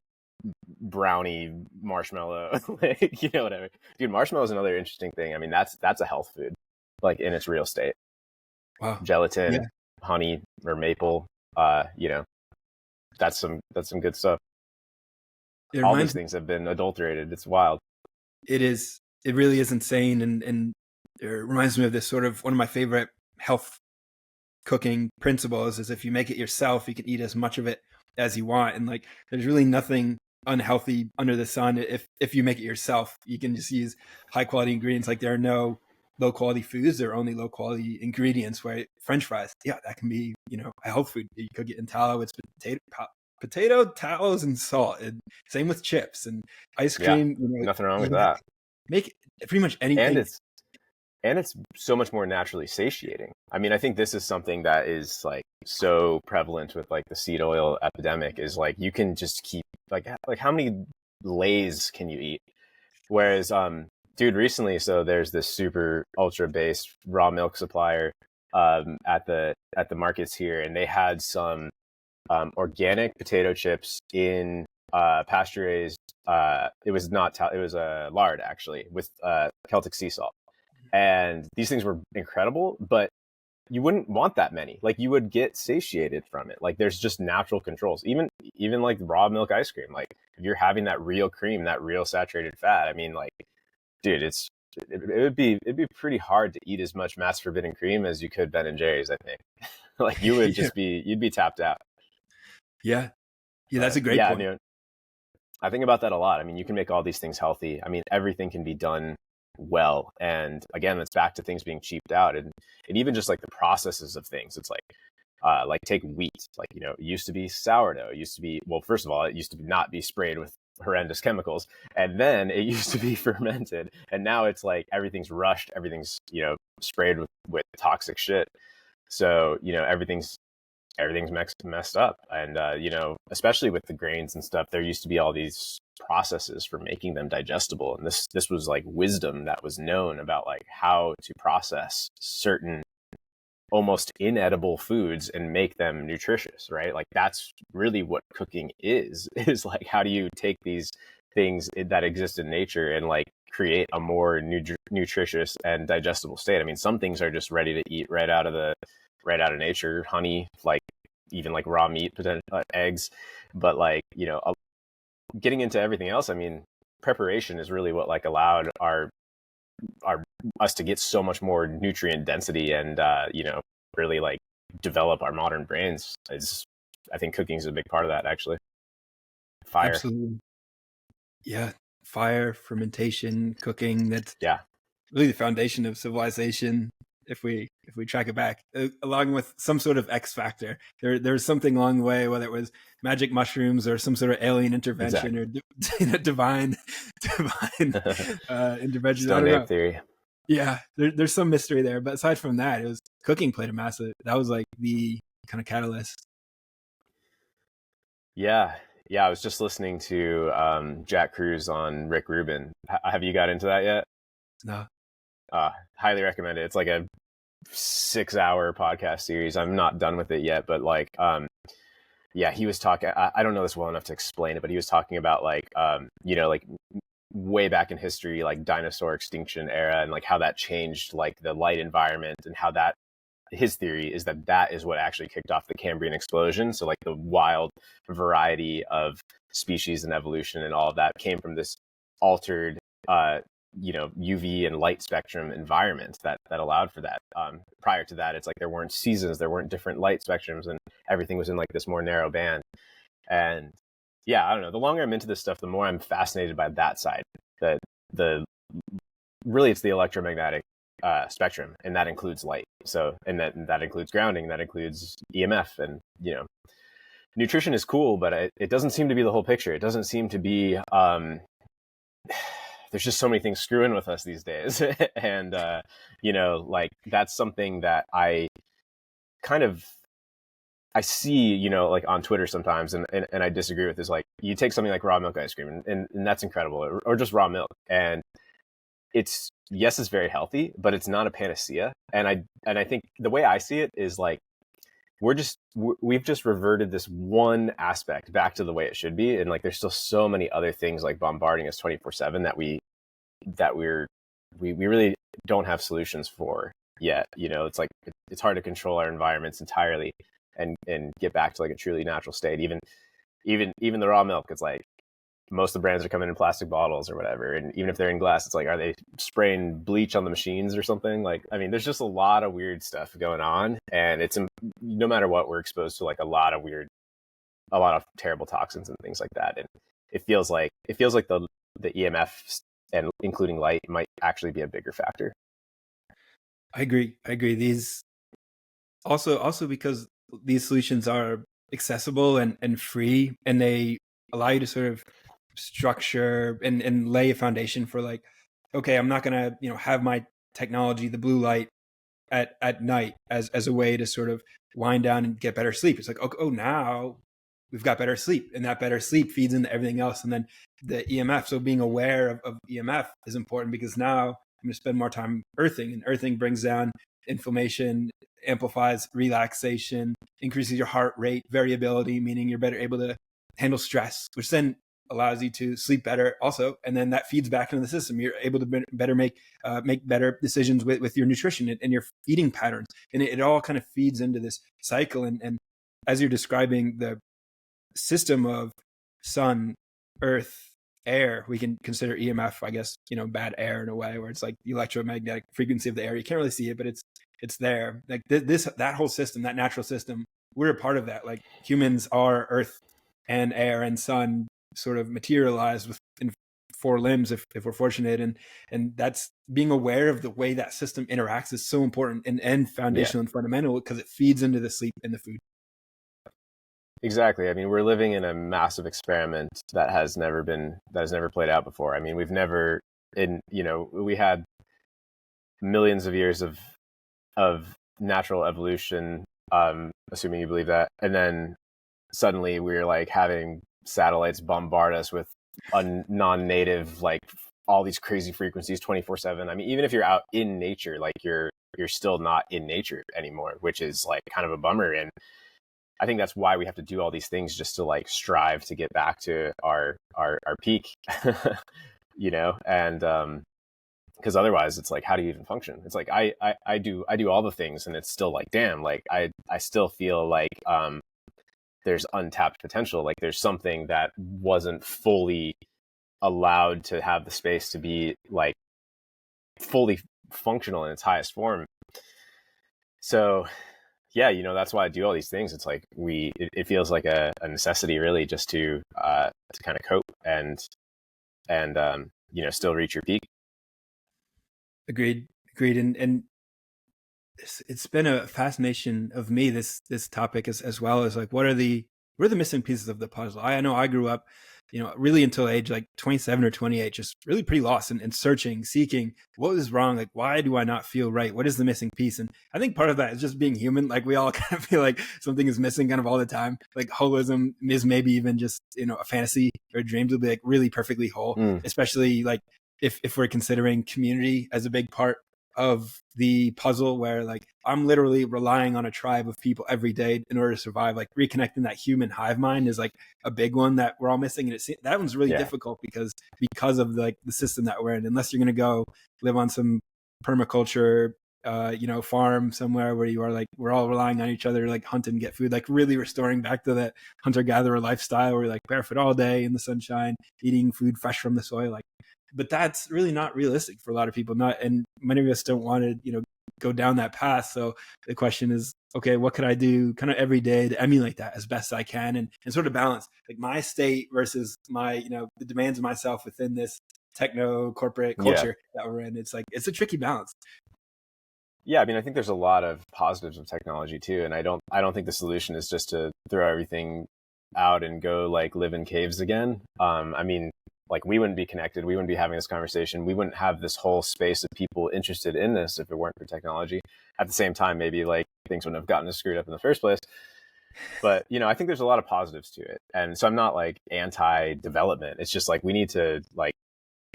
S2: brownie marshmallow, like whatever. Dude, marshmallow is another interesting thing. I mean, that's a health food, like in its real state.
S1: Wow. Yeah.
S2: Gelatin, honey, or maple. That's some good stuff.
S1: It
S2: All these
S1: reminds me,
S2: things have been adulterated. It's wild.
S1: it really is insane. And it reminds me of this sort of one of my favorite health cooking principles is if you make it yourself, you can eat as much of it as you want. And like, there's really nothing unhealthy under the sun. If you make it yourself, you can just use high quality ingredients. Like there are no low quality foods, there are only low quality ingredients. Where French fries, yeah, that can be, a health food. You cook it in tallow, it's potato, tallows, and salt. And same with chips and ice
S2: Yeah,
S1: cream.
S2: nothing wrong
S1: You
S2: with
S1: can
S2: that.
S1: make pretty much
S2: And
S1: anything.
S2: it's so much more naturally satiating. I mean, I think this is something that is like so prevalent with like the seed oil epidemic, is like you can just keep like how many lays can you eat? Whereas dude, recently, so there's this super ultra based raw milk supplier at the markets here, and they had some organic potato chips in pasture raised. It was not it was a lard, actually, with Celtic sea salt, and these things were incredible. But you wouldn't want that many. Like you would get satiated from it. Like there's just natural controls. Even like raw milk ice cream. Like if you're having that real cream, that real saturated fat. I mean, like, dude, it'd be pretty hard to eat as much mass forbidden cream as you could Ben and Jerry's, I think. Like
S1: Yeah.
S2: you'd be tapped out.
S1: Yeah. Yeah. That's
S2: But
S1: a great
S2: yeah,
S1: point.
S2: I think about that a lot. I mean, you can make all these things healthy. I mean, everything can be done well. And again, it's back to things being cheaped out, and even just like the processes of things. It's like take wheat. Like, it used to be sourdough. It used to be, well, first of all, it used to not be sprayed with horrendous chemicals. And then it used to be fermented. And now it's like everything's rushed. Everything's, sprayed with toxic shit. So, everything's messed up. And especially with the grains and stuff, there used to be all these processes for making them digestible, and this was like wisdom that was known about like how to process certain almost inedible foods and make them nutritious, right? Like that's really what cooking is like, how do you take these things that exist in nature and like create a more nutritious and digestible state? I mean, some things are just ready to eat right out of nature, honey, like even like raw meat, eggs, but like, getting into everything else, I mean, preparation is really what like allowed our us to get so much more nutrient density and really like develop our modern brains. I think cooking is a big part of that, actually. Fire.
S1: Absolutely. Yeah. Fire, fermentation, cooking, that's
S2: Yeah.
S1: really the foundation of civilization if we track it back, along with some sort of X factor. There's something along the way, whether it was magic mushrooms or some sort of alien intervention, exactly, or divine intervention.
S2: Stone ape theory.
S1: Yeah, there's some mystery there, but aside from that, it was cooking played a massive. That was like the kind of catalyst.
S2: Yeah, I was just listening to Jack Cruz on Rick Rubin. Have you got into that yet?
S1: No.
S2: Highly recommend it. It's like a 6-hour podcast series. I'm not done with it yet, but like, he was talking. I don't know this well enough to explain it, but he was talking about like, like way back in history, like dinosaur extinction era, and like how that changed like the light environment, and how that, his theory is that is what actually kicked off the Cambrian explosion. So like the wild variety of species and evolution and all of that came from this altered, UV and light spectrum environment that allowed for that. Prior to that, it's like there weren't seasons, there weren't different light spectrums, and everything was in like this more narrow band. And I don't know, the longer I'm into this stuff, the more I'm fascinated by that side. That really it's the electromagnetic spectrum, and that includes light. So, and that includes grounding, that includes EMF, and nutrition is cool, but it doesn't seem to be the whole picture. It doesn't seem to be. There's just so many things screwing with us these days, and like that's something that I see, like on Twitter sometimes, and I disagree with, is like, you take something like raw milk ice cream, and that's incredible, or just raw milk, and it's very healthy, but it's not a panacea. And I think the way I see it is like, we've just reverted this one aspect back to the way it should be, and like there's still so many other things like bombarding us 24/7 that we really don't have solutions for yet. It's like it's hard to control our environments entirely and get back to like a truly natural state. Even the raw milk, it's like most of the brands are coming in plastic bottles or whatever, and even if they're in glass, it's like, are they spraying bleach on the machines or something? Like, I mean, there's just a lot of weird stuff going on, and it's, no matter what, we're exposed to like a lot of terrible toxins and things like that. And it feels like the EMF and including light might actually be a bigger factor.
S1: I agree. These also because these solutions are accessible and free, and they allow you to sort of structure and lay a foundation for like, okay, I'm not gonna have my technology, the blue light, at night as a way to sort of wind down and get better sleep. It's like, oh, now we've got better sleep, and that better sleep feeds into everything else. And then the EMF, so being aware of EMF is important, because now I'm going to spend more time earthing, and earthing brings down inflammation, amplifies relaxation, increases your heart rate variability, meaning you're better able to handle stress, which then allows you to sleep better also, and then that feeds back into the system. You're able to better make better decisions with your nutrition and your eating patterns, and it all kind of feeds into this cycle. And as you're describing the system of sun, earth, air, we can consider EMF, I guess, bad air in a way, where it's like the electromagnetic frequency of the air. You can't really see it, but it's there. Like that whole system, that natural system, we're a part of that. Like humans are earth and air and sun sort of materialized within 4 limbs, if we're fortunate, and that's being aware of the way that system interacts is so important and foundational and fundamental, because it feeds into the sleep and the food.
S2: Exactly. I mean, we're living in a massive experiment that has never played out before. I mean, we had millions of years of natural evolution, assuming you believe that, and then suddenly we're like having satellites bombard us with non-native, like all these crazy frequencies 24/7. I mean, even if you're out in nature, like you're you're still not in nature anymore, which is like kind of a bummer. And I think that's why we have to do all these things, just to like strive to get back to our peak, you know, and because otherwise it's like, how do you even function? It's like I do all the things, and it's still like, damn, like I still feel like there's untapped potential. Like there's something that wasn't fully allowed to have the space to be like fully functional in its highest form. So yeah, you know, that's why I do all these things. It's like it feels like a necessity, really, just to kind of cope and you know, still reach your peak.
S1: Agreed. And it's been a fascination of me, this topic, as well as like, what are the missing pieces of the puzzle? I know I grew up, you know, really until age like 27 or 28, just really pretty lost and searching, seeking what was wrong. Like, why do I not feel right? What is the missing piece? And I think part of that is just being human. Like, we all kind of feel like something is missing kind of all the time. Like, holism is maybe even just, you know, a fantasy or dreams will be like really perfectly whole, especially like if we're considering community as a big part of the puzzle, where like I'm literally relying on a tribe of people every day in order to survive. Like, reconnecting that human hive mind is like a big one that we're all missing, and that one's really difficult because of like the system that we're in. Unless you're going to go live on some permaculture you know, farm somewhere where you are like, we're all relying on each other to like hunt and get food, like really restoring back to that hunter-gatherer lifestyle where you're like barefoot all day in the sunshine, eating food fresh from the soil. Like, but that's really not realistic for a lot of people. And many of us don't want to, you know, go down that path. So the question is, okay, what could I do kind of every day to emulate that as best I can, and sort of balance like my state versus my, you know, the demands of myself within this techno corporate culture that we're in. It's like, it's a tricky balance.
S2: Yeah, I mean, I think there's a lot of positives of technology too, and I don't think the solution is just to throw everything out and go like live in caves again. I mean, like, we wouldn't be connected, we wouldn't be having this conversation, we wouldn't have this whole space of people interested in this if it weren't for technology. At the same time, maybe like things wouldn't have gotten as screwed up in the first place. But you know, I think there's a lot of positives to it, and so I'm not like anti-development. It's just like we need to like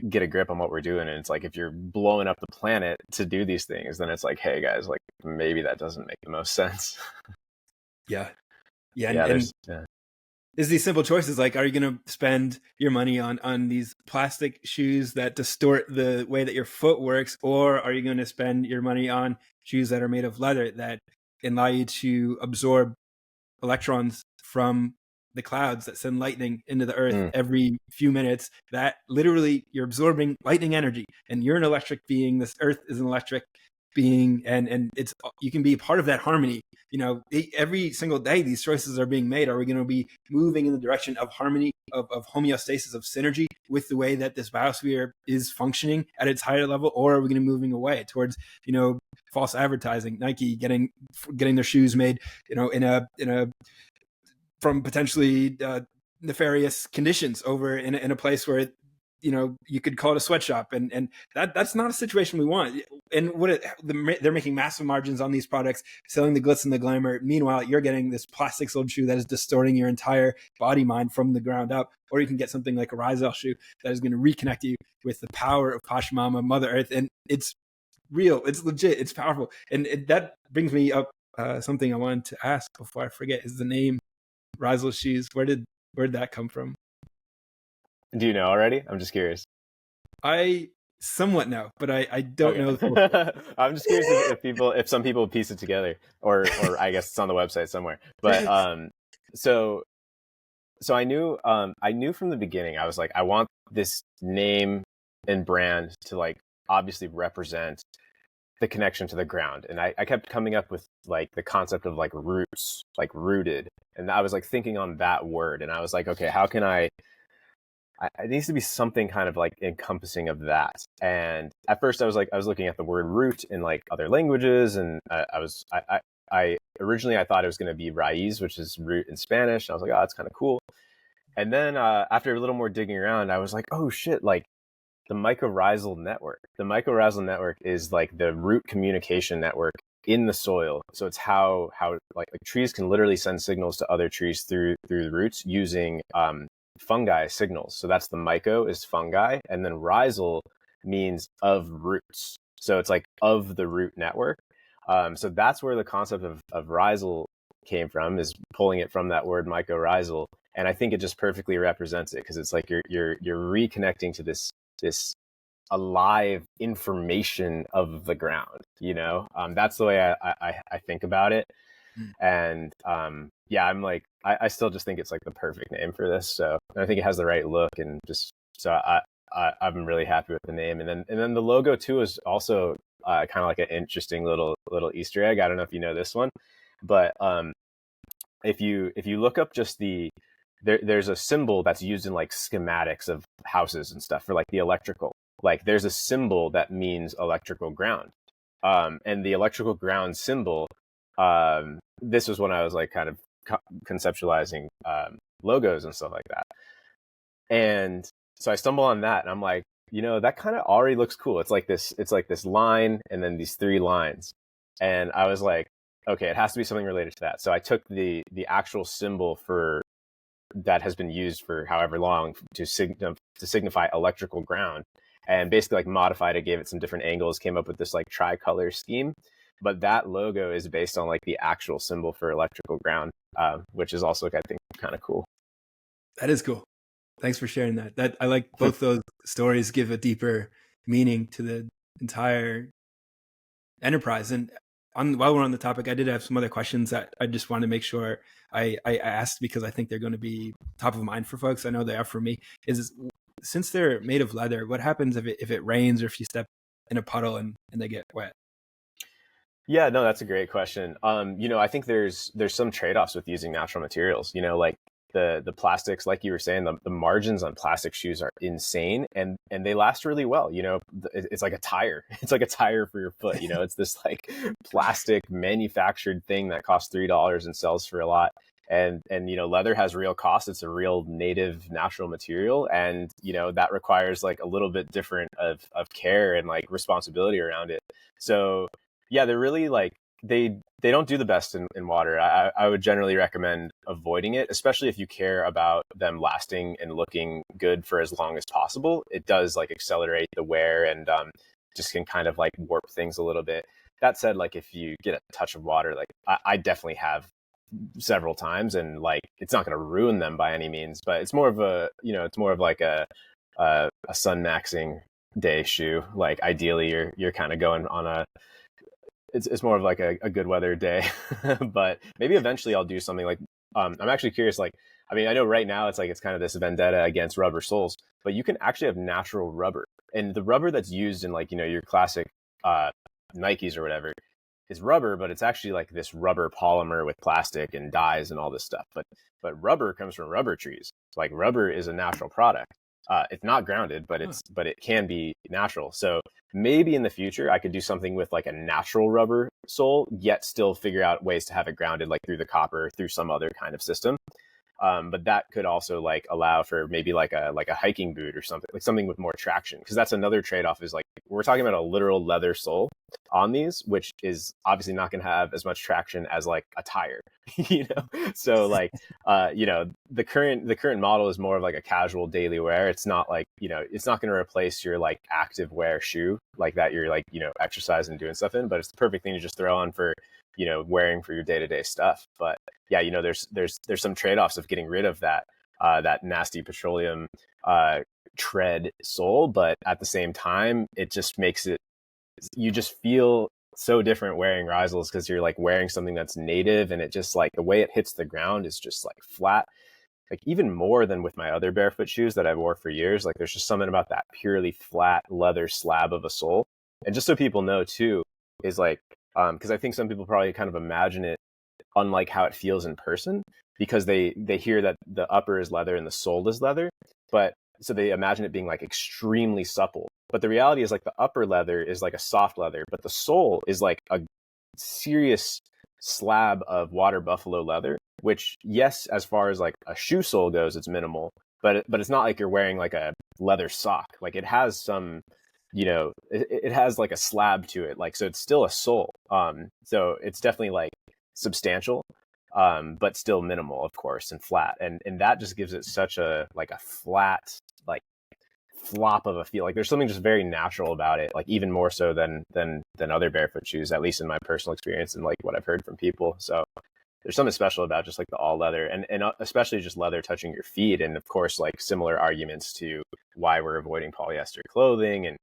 S2: get a grip on what we're doing. And it's like, if you're blowing up the planet to do these things, then it's like, hey guys, like maybe that doesn't make the most sense.
S1: Yeah. Is these simple choices like, are you going to spend your money on these plastic shoes that distort the way that your foot works, or are you going to spend your money on shoes that are made of leather that allow you to absorb electrons from the clouds that send lightning into the earth every few minutes? That literally, you're absorbing lightning energy, and you're an electric being. This earth is an electric being, and it's, you can be part of that harmony. You know, every single day these choices are being made. Are we going to be moving in the direction of harmony, of homeostasis, of synergy with the way that this biosphere is functioning at its higher level, or are we going to be moving away towards, you know, false advertising, Nike getting their shoes made, you know, in a from potentially nefarious conditions over in a place where, you know, you could call it a sweatshop, and that's not a situation we want. And they're making massive margins on these products, selling the glitz and the glamour. Meanwhile, you're getting this plastic soled shoe that is distorting your entire body mind from the ground up. Or you can get something like a Rhizal shoe that is going to reconnect you with the power of Posh Mama, Mother Earth, and it's real, it's legit, it's powerful. And that brings me up something I wanted to ask before I forget. Is the name Rhizal shoes, where did that come from?
S2: Do you know already? I'm just curious.
S1: I somewhat know, but I don't know.
S2: I'm just curious if some people piece it together, or I guess it's on the website somewhere. But so I knew from the beginning, I was like, I want this name and brand to like obviously represent the connection to the ground. And I kept coming up with like the concept of like roots, like rooted. And I was like thinking on that word, and I was like, okay, how can it needs to be something kind of like encompassing of that. And at first I was looking at the word root in like other languages, and I originally I thought it was going to be raíz, which is root in Spanish. I was like, oh, that's kind of cool. And then after a little more digging around, I was like, oh shit, like the mycorrhizal network. The mycorrhizal network is like the root communication network in the soil. So it's how like trees can literally send signals to other trees through the roots using fungi signals. So that's the myco is fungi, and then rhizal means of roots. So it's like of the root network. So that's where the concept of Rhizal came from, is pulling it from that word mycorrhizal. And I think it just perfectly represents it, because it's like you're reconnecting to this alive information of the ground. That's the way I think about it.
S1: Mm.
S2: And yeah, I'm like, I still just think it's like the perfect name for this. So I think it has the right look, and just so I'm really happy with the name. And then the logo too is also kind of like an interesting little Easter egg. I don't know if you know this one, but if you look up just there's a symbol that's used in like schematics of houses and stuff for like the electrical. Like there's a symbol that means electrical ground, and the electrical ground symbol. This was when I was like kind of conceptualizing logos and stuff like that. And so I stumble on that, and I'm like, that kind of already looks cool. It's like this line and then these three lines. And I was like, okay, it has to be something related to that. So I took the actual symbol for that has been used for however long to signify electrical ground, and basically like modified it, gave it some different angles, came up with this like tricolor scheme. But that logo is based on like the actual symbol for electrical ground, which is also, I think, kind of cool.
S1: That is cool. Thanks for sharing that. That I like both those stories give a deeper meaning to the entire enterprise. And while we're on the topic, I did have some other questions that I just want to make sure I asked, because I think they're going to be top of mind for folks. I know they are for me. Since they're made of leather, what happens if it rains, or if you step in a puddle and they get wet?
S2: Yeah, no, that's a great question. I think there's some trade-offs with using natural materials. Like the plastics, like you were saying, the margins on plastic shoes are insane, and they last really well. It's like a tire. It's like a tire for your foot. It's this like plastic manufactured thing that costs $3 and sells for a lot. And leather has real cost. It's a real native natural material, and that requires like a little bit different of care and like responsibility around it. So yeah, they're really like they don't do the best in water. I would generally recommend avoiding it, especially if you care about them lasting and looking good for as long as possible. It does like accelerate the wear, and just can kind of like warp things a little bit. That said, like if you get a touch of water, like I definitely have several times, and like it's not going to ruin them by any means, but it's more of like a sun maxing day shoe. Like ideally you're kind of going on it's more of like a good weather day. But maybe eventually I'll do something like, I'm actually curious, like, I mean, I know right now it's like, it's kind of this vendetta against rubber soles, but you can actually have natural rubber. And the rubber that's used in like, your classic Nikes or whatever is rubber, but it's actually like this rubber polymer with plastic and dyes and all this stuff. But rubber comes from rubber trees. Like rubber is a natural product. It's not grounded, but it can be natural. So maybe in the future I could do something with like a natural rubber sole, yet still figure out ways to have it grounded, like through the copper, through some other kind of system. But that could also like allow for maybe like a hiking boot or something, like something with more traction. Because that's another trade-off, is like we're talking about a literal leather sole on these, which is obviously not going to have as much traction as like a tire. So like the current model is more of like a casual daily wear. It's not like it's not going to replace your like active wear shoe like that you're like exercising and doing stuff in, but it's the perfect thing to just throw on for wearing for your day-to-day stuff. But yeah, there's some trade-offs of getting rid of that nasty petroleum tread sole, but at the same time it just makes it, you just feel so different wearing Rhizals, because you're like wearing something that's native, and it just like the way it hits the ground is just like flat, like even more than with my other barefoot shoes that I've wore for years. Like there's just something about that purely flat leather slab of a sole. And just so people know too, is like because I think some people probably kind of imagine it unlike how it feels in person, because they hear that the upper is leather and the sole is leather, but so they imagine it being like extremely supple. But the reality is like the upper leather is like a soft leather, but the sole is like a serious slab of water buffalo leather, which, yes, as far as like a shoe sole goes, it's minimal, but it's not like you're wearing like a leather sock. Like it has some, it has like a slab to it. Like, so it's still a sole. So it's definitely like substantial, but still minimal, of course, and flat. And that just gives it such a, like a flat, like flop of a feel. Like there's something just very natural about it, like even more so than other barefoot shoes, at least in my personal experience and like what I've heard from people. So there's something special about just like the all leather, and especially just leather touching your feet. And of course, like similar arguments to why we're avoiding polyester clothing and,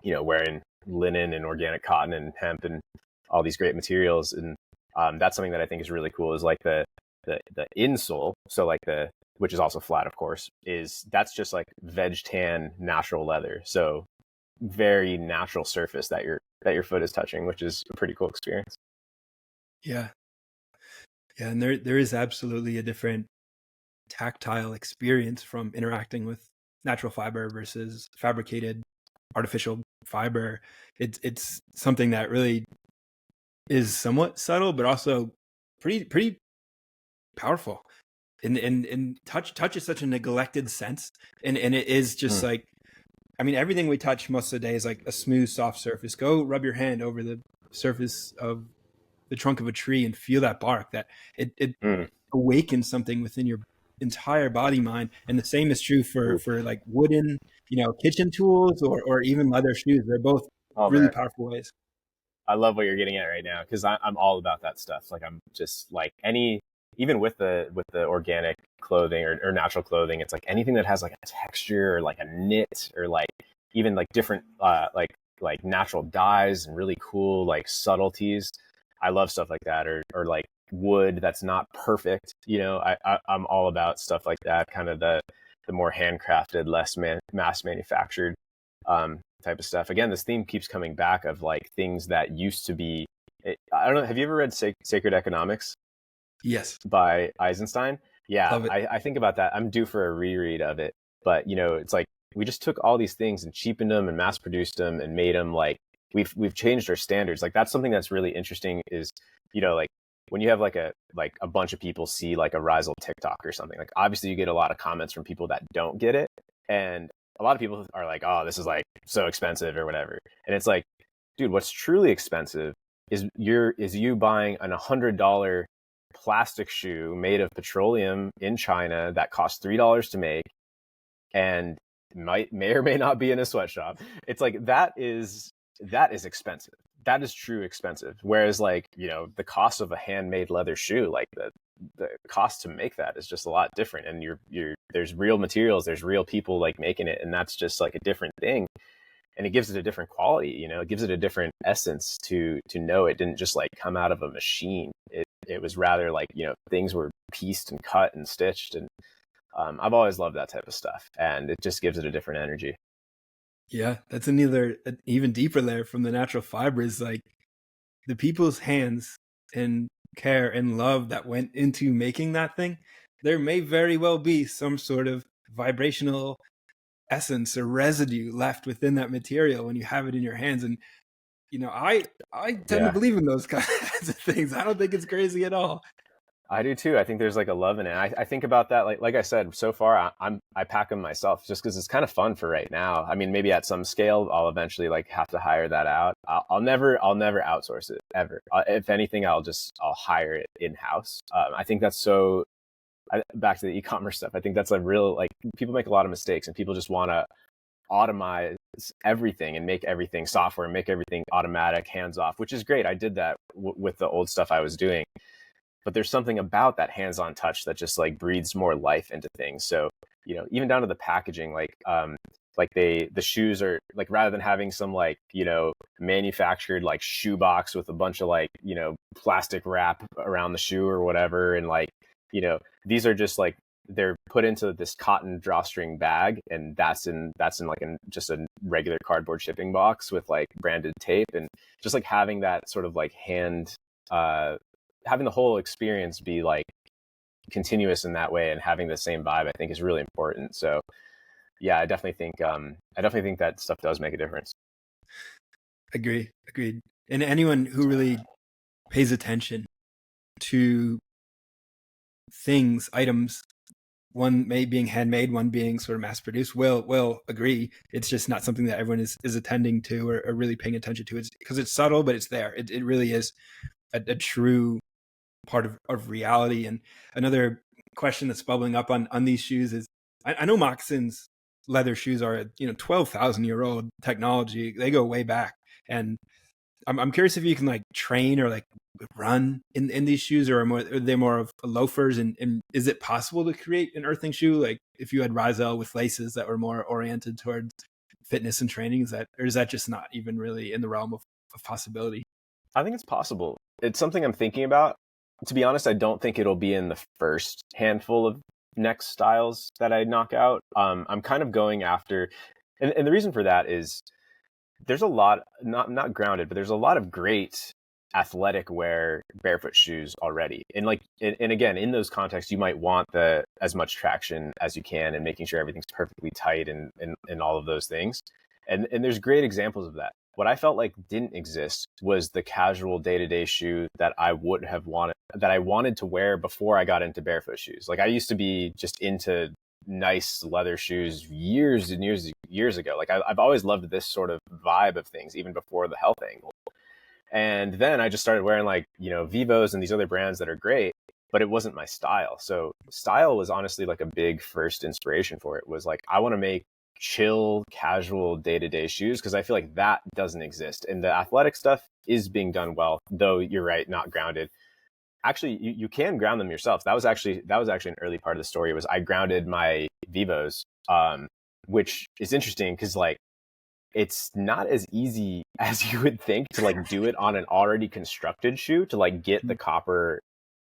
S2: you know, wearing linen and organic cotton and hemp and all these great materials. And that's something that I think is really cool, is like the insole. So like which is also flat, of course, that's just like veg tan natural leather. So very natural surface that your foot is touching, which is a pretty cool experience.
S1: Yeah. Yeah. And there is absolutely a different tactile experience from interacting with natural fiber versus fabricated artificial fiber. It's something that really is somewhat subtle, but also pretty powerful. And touch is such a neglected sense, and it is just like, I mean, everything we touch most of the day is like a smooth, soft surface. Go rub your hand over the surface of the trunk of a tree and feel that bark. That it awakens something within your entire body mind. And the same is true for like wooden, kitchen tools or even leather shoes. They're both really powerful ways.
S2: I love what you're getting at right now, because I'm all about that stuff. Like I'm just like even with the organic clothing or natural clothing, it's like anything that has like a texture or like a knit or like even like different like natural dyes and really cool like subtleties. I love stuff like that, or like wood that's not perfect. I'm all about stuff like that, kind of the more handcrafted, less mass manufactured type of stuff. Again, this theme keeps coming back of like things that used to be. I don't know. Have you ever read Sacred Economics?
S1: Yes.
S2: By Eisenstein. Yeah,
S1: Love it.
S2: I think about that. I'm due for a reread of it. But it's like we just took all these things and cheapened them and mass produced them and made them like we've changed our standards. Like that's something that's really interesting is, like when you have like a bunch of people see like a Rhizal TikTok or something, like obviously you get a lot of comments from people that don't get it. And a lot of people are like, oh, this is like so expensive or whatever. And it's like, dude, what's truly expensive is you buying an $100 plastic shoe made of petroleum in China that costs $3 to make and may or may not be in a sweatshop. It's like that is expensive. That is true expensive. Whereas like, the cost of a handmade leather shoe, like the cost to make that is just a lot different. And there's real materials, there's real people like making it, and that's just like a different thing. And it gives it a different quality, it gives it a different essence to know it didn't just like come out of a machine. It was rather like, things were pieced and cut and stitched. And I've always loved that type of stuff. And it just gives it a different energy.
S1: Yeah, that's an even deeper layer from the natural fibers. Like the people's hands and care and love that went into making that thing, there may very well be some sort of vibrational essence or residue left within that material when you have it in your hands. And I tend to believe in those kinds of things. I don't think it's crazy at all.
S2: I do too. I think there's like a love in it. I think about that. Like I said, so far I pack them myself just because it's kind of fun for right now. I mean, maybe at some scale I'll eventually like have to hire that out. I'll never outsource it ever. If anything, I'll hire it in house. I think that's so. Back to the e-commerce stuff. I think that's a real like people make a lot of mistakes and people just want to automate everything and make everything software, make everything automatic, hands off, which is great. I did that with the old stuff I was doing. But there's something about that hands-on touch that just like breathes more life into things. So, even down to the packaging, like the shoes are like, rather than having some like, manufactured like shoe box with a bunch of like, plastic wrap around the shoe or whatever. And like, these are just like, they're put into this cotton drawstring bag, and that's in like just a regular cardboard shipping box with like branded tape, and just like having that sort of like having the whole experience be like continuous in that way and having the same vibe, I think is really important. So yeah, I definitely think that stuff does make a difference.
S1: Agreed. And anyone who really pays attention to things, items, one may being handmade, one being sort of mass produced, will agree. It's just not something that everyone is attending to or really paying attention to. It's because it's subtle, but it's there. It really is a true part of reality. And another question that's bubbling up on these shoes is, I know moccasins leather shoes are, 12,000-year-old technology. They go way back. And I'm curious if you can like train or like run in these shoes, or are they more of loafers? And is it possible to create an earthing shoe? Like if you had Rhizal with laces that were more oriented towards fitness and training, or is that just not even really in the realm of possibility?
S2: I think it's possible. It's something I'm thinking about. To be honest, I don't think it'll be in the first handful of next styles that I knock out. I'm kind of going after, and the reason for that is there's a lot, not grounded, but there's a lot of great athletic wear barefoot shoes already. And again, in those contexts, you might want as much traction as you can and making sure everything's perfectly tight and all of those things. And there's great examples of that. What I felt like didn't exist was the casual day-to-day shoe that I wanted to wear before I got into barefoot shoes. Like I used to be just into nice leather shoes years and years ago. Like I've always loved this sort of vibe of things, even before the health angle. And then I just started wearing like, Vivos and these other brands that are great, but it wasn't my style. So style was honestly like a big first inspiration for it. Was like, I want to make chill, casual day-to-day shoes, because I feel like that doesn't exist. And the athletic stuff is being done well, though you're right, not grounded. Actually, you can ground them yourself. That was actually an early part of the story. Was I grounded my Vivos, which is interesting because like it's not as easy as you would think to like do it on an already constructed shoe to like get the copper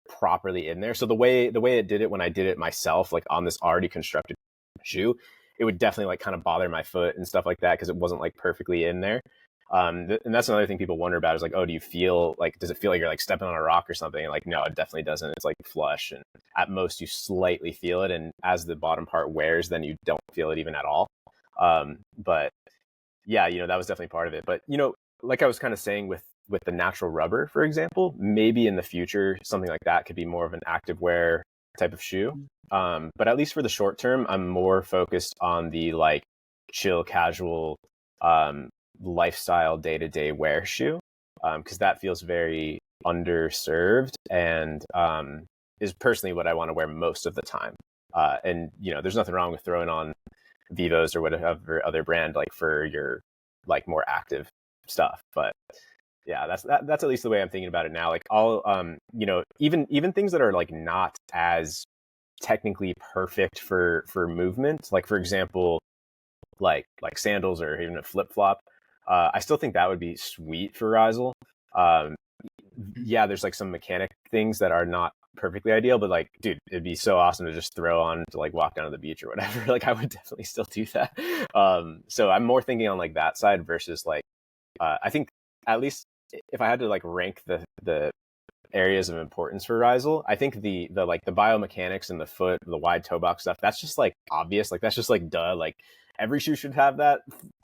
S2: properly in there. So the way it did it when I did it myself, like on this already constructed shoe, it would definitely like kind of bother my foot and stuff like that because it wasn't like perfectly in there. And that's another thing people wonder about is like, oh, does it feel like you're like stepping on a rock or something? And like, no, it definitely doesn't. It's like flush, and at most you slightly feel it. And as the bottom part wears, then you don't feel it even at all. But yeah, that was definitely part of it. But, like I was kind of saying with the natural rubber, for example, maybe in the future, something like that could be more of an active wear type of shoe. But at least for the short term, I'm more focused on the like chill, casual, lifestyle day-to-day wear shoe, because that feels very underserved and is personally what I want to wear most of the time. And there's nothing wrong with throwing on Vivos or whatever other brand like for your like more active stuff, but yeah, that's at least the way I'm thinking about it now. Like all even things that are like not as technically perfect for movement, like for example like sandals or even a flip-flop, I still think that would be sweet for Rhizal. Yeah, there's like some mechanic things that are not perfectly ideal, but like, dude, it'd be so awesome to just throw on to like walk down to the beach or whatever. Like I would definitely still do that. So I'm more thinking on like that side versus like, I think at least if I had to like rank the areas of importance for Rhizal, I think the like the biomechanics and the foot, the wide toe box stuff, that's just like obvious. Like that's just like duh. Like every shoe should have that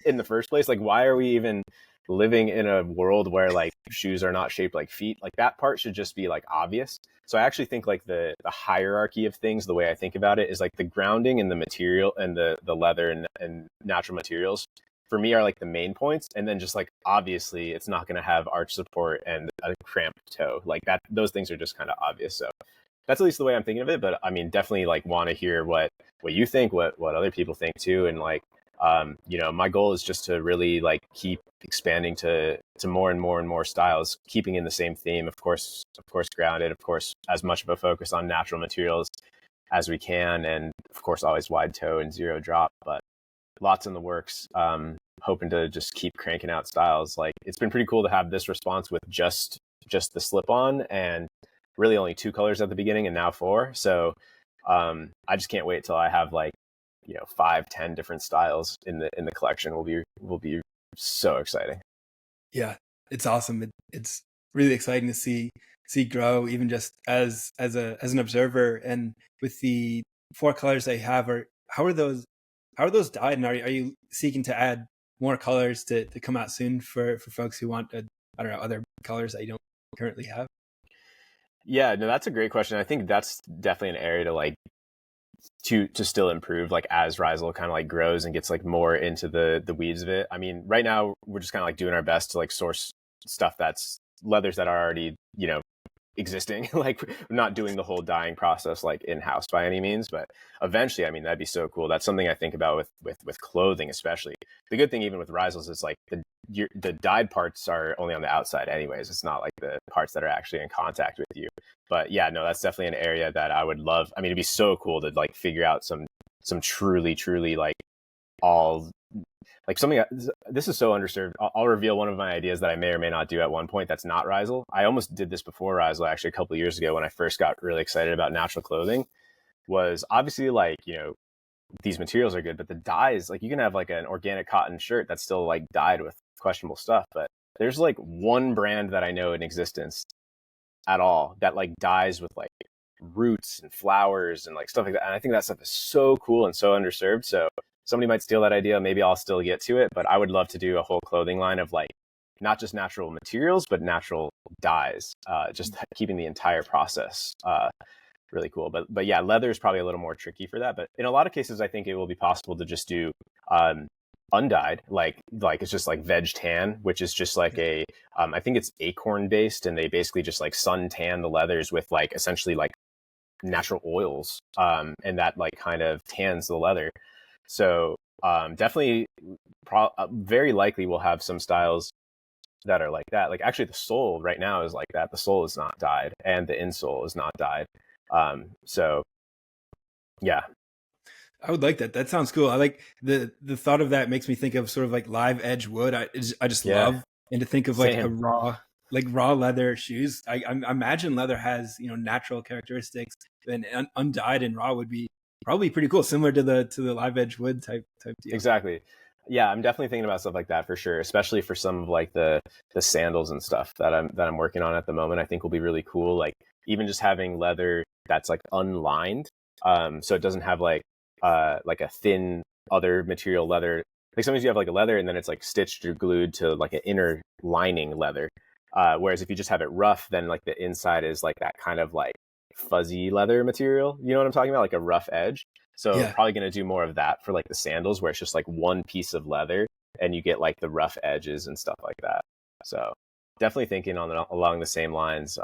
S2: in the first place. Like why are we even living in a world where like shoes are not shaped like feet? Like that part should just be like obvious. So I actually think like the hierarchy of things, the way I think about it is like the grounding and the material and the leather and natural materials for me are like the main points. And then just like, obviously it's not going to have arch support and a cramped toe like that. Those things are just kind of obvious. So that's at least the way I'm thinking of it. But I mean, definitely like want to hear what you think, what other people think too. And like, my goal is just to really like keep expanding to more and more and more styles, keeping in the same theme, of course grounded, of course, as much of a focus on natural materials as we can. And of course, always wide toe and zero drop, but lots in the works. Hoping to just keep cranking out styles. Like it's been pretty cool to have this response with just the slip on and really only 2 colors at the beginning and now 4. So I just can't wait till I have like 5-10 different styles in the collection. Will be so exciting.
S1: Yeah, it's awesome. It's really exciting to see grow, even just as an observer. And with the 4 colors they have, how are those dyed? And are you seeking to add more colors to come out soon for folks who want other colors that you don't currently have?
S2: Yeah, no, that's a great question. I think that's definitely an area to like to still improve, like as Rhizal kind of like grows and gets like more into the weeds of it. I mean, right now we're just kind of like doing our best to like source stuff that's leathers that are already existing, like not doing the whole dyeing process like in-house by any means, but eventually, I mean, that'd be so cool. That's something I think about with clothing, especially. The good thing even with Rhizals is like the dyed parts are only on the outside anyways. It's not like the parts that are actually in contact with you. But yeah, no, that's definitely an area that I would love. I mean, it'd be so cool to like figure out some truly like all like something. This is so underserved. I'll reveal one of my ideas that I may or may not do at one point. That's not Rhizal. I almost did this before Rhizal, actually, a couple of years ago when I first got really excited about natural clothing. Was obviously like, you know, these materials are good, but the dyes, like you can have like an organic cotton shirt that's still like dyed with questionable stuff, but there's like one brand that I know in existence at all that like dyes with like roots and flowers and like stuff like that. And I think that stuff is so cool and so underserved. So somebody might steal that idea. Maybe I'll still get to it, but I would love to do a whole clothing line of like not just natural materials, but natural dyes, just keeping the entire process really cool. But yeah, leather is probably a little more tricky for that. But in a lot of cases, I think it will be possible to just do undyed, like it's just like veg tan, which is just like a I think it's acorn based, and they basically just like sun tan the leathers with like essentially like natural oils, and that like kind of tans the leather. So definitely very likely we'll have some styles that are like that. Like actually the sole right now is like that. The sole is not dyed and the insole is not dyed. So yeah.
S1: I would like that. That sounds cool. I like the thought of that. Makes me think of sort of like live edge wood. I just love, and to think of like a raw leather shoes. I imagine leather has, you know, natural characteristics, and undyed and raw would be probably pretty cool, similar to the live edge wood type deal.
S2: Exactly. Yeah, I'm definitely thinking about stuff like that for sure, especially for some of like the sandals and stuff that I'm working on at the moment. I think will be really cool. Like even just having leather that's like unlined, so it doesn't have like a thin other material leather. Like sometimes you have like a leather and then it's like stitched or glued to like an inner lining leather. Whereas if you just have it rough, then like the inside is like that kind of like fuzzy leather material. You know what I'm talking about? Like a rough edge. So
S1: Yeah.
S2: probably going to do more of that for like the sandals, where it's just like one piece of leather and you get like the rough edges and stuff like that. So definitely thinking along the same lines.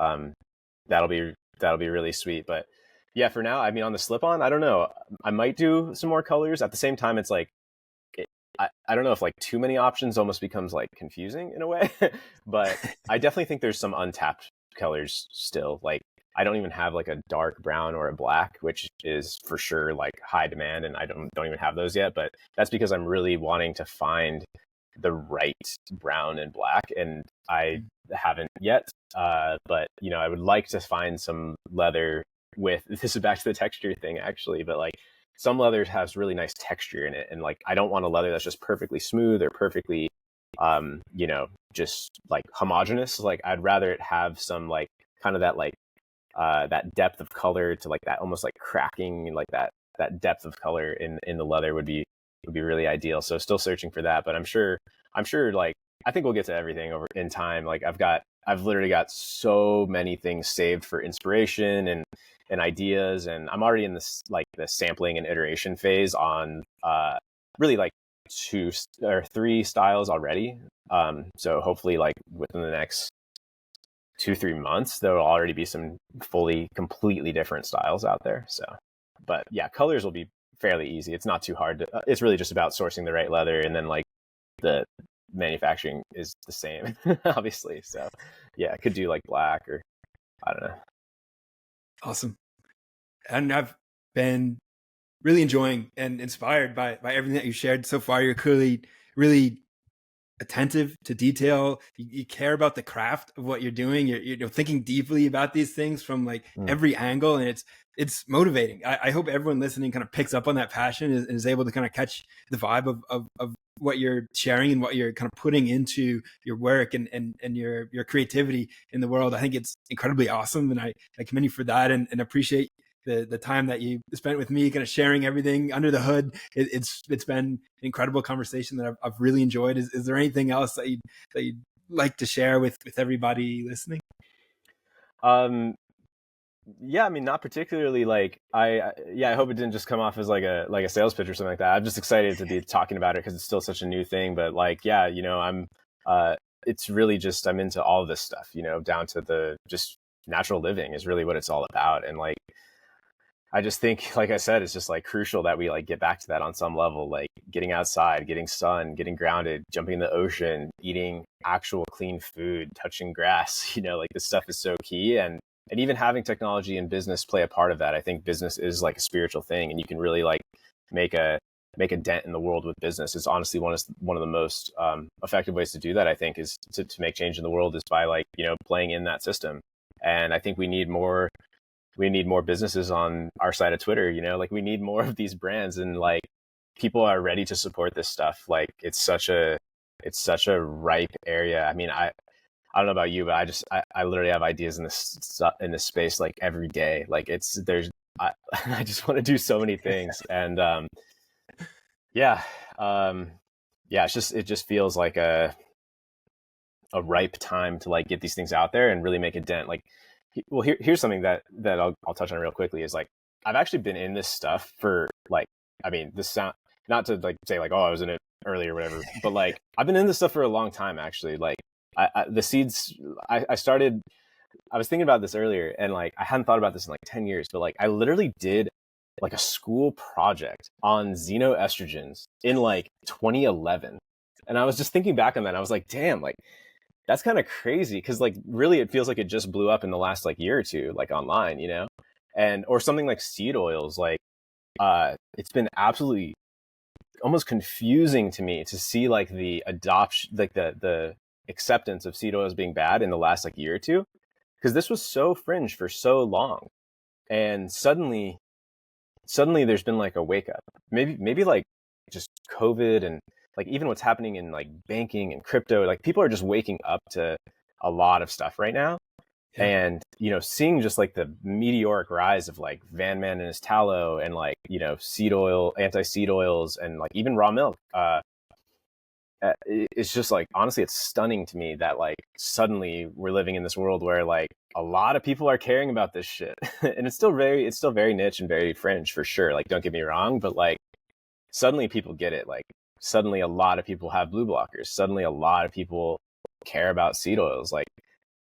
S2: That'll be really sweet. But yeah, for now, I mean, on the slip-on, I don't know. I might do some more colors. At the same time, it's like, I don't know if like too many options almost becomes like confusing in a way. But I definitely think there's some untapped colors still. Like I don't even have like a dark brown or a black, which is for sure like high demand, and I don't even have those yet. But that's because I'm really wanting to find the right brown and black, and I haven't yet. But you know, I would like to find some leather with, this is back to the texture thing actually, but like some leather has really nice texture in it, and like I don't want a leather that's just perfectly smooth or perfectly you know, just like homogeneous. Like I'd rather it have some like kind of that like that depth of color to like that almost like cracking, like that depth of color in the leather would be really ideal. So still searching for that, but I'm sure like I think we'll get to everything over in time. Like I've literally got so many things saved for inspiration and ideas, and I'm already in this like the sampling and iteration phase on really like 2 or 3 styles already. So hopefully like within the next 2-3 months there will already be some completely different styles out there. So but yeah, colors will be fairly easy. It's not too hard to, it's really just about sourcing the right leather, and then like the manufacturing is the same obviously. So yeah, I could do like black, or I don't know.
S1: Awesome. And I've been really enjoying and inspired by everything that you shared so far. You're clearly really attentive to detail. You care about the craft of what you're doing. You're thinking deeply about these things from like every angle, and it's motivating. I hope everyone listening kind of picks up on that passion and is able to kind of catch the vibe of what you're sharing and what you're kind of putting into your work and your creativity in the world. I think it's incredibly awesome, and I commend you for that, and appreciate the time that you spent with me, kind of sharing everything under the hood. It's been an incredible conversation that I've really enjoyed. Is there anything else that you'd like to share with everybody listening?
S2: Yeah, I mean, not particularly. Like I hope it didn't just come off as like a sales pitch or something like that. I'm just excited to be talking about it because it's still such a new thing. But like, yeah, you know, it's really just, I'm into all of this stuff, you know, down to the just natural living is really what it's all about. And like, I just think, like I said, it's just like crucial that we like get back to that on some level, like getting outside, getting sun, getting grounded, jumping in the ocean, eating actual clean food, touching grass, you know, like this stuff is so key. And even having technology and business play a part of that. I think business is like a spiritual thing, and you can really like make a dent in the world with business. It's honestly one of the most effective ways to do that, I think, is to make change in the world is by like, you know, playing in that system. And I think we need more businesses on our side of Twitter, you know, like we need more of these brands, and like people are ready to support this stuff. Like it's such a ripe area. I mean, I don't know about you, but I literally have ideas in this space like every day. Like I just want to do so many things. And it just feels like a ripe time to like get these things out there and really make a dent. Like, well, here's something that I'll touch on real quickly is like, I've actually been in this stuff for like, I mean, this sound, not to like say like, oh, I was in it early or whatever, but like, I've been in this stuff for a long time, actually. Like the seeds, I was thinking about this earlier, and like, I hadn't thought about this in like 10 years, but like, I literally did like a school project on xenoestrogens in like 2011. And I was just thinking back on that. I was like, damn, like, that's kind of crazy, because like really it feels like it just blew up in the last like year or two, like online, you know. And or something like seed oils, like it's been absolutely almost confusing to me to see like the adoption, like the acceptance of seed oils being bad in the last like year or two, because this was so fringe for so long, and suddenly there's been like a wake up, maybe like just COVID and like even what's happening in like banking and crypto, like people are just waking up to a lot of stuff right now. Yeah. And, you know, seeing just like the meteoric rise of like Van Man and his tallow, and like, you know, anti-seed oils, and like even raw milk. It's just like, honestly, it's stunning to me that like suddenly we're living in this world where like a lot of people are caring about this shit. And it's still very niche and very fringe for sure. Like, don't get me wrong, but like suddenly people get it. Like, suddenly a lot of people have blue blockers. Suddenly a lot of people care about seed oils. Like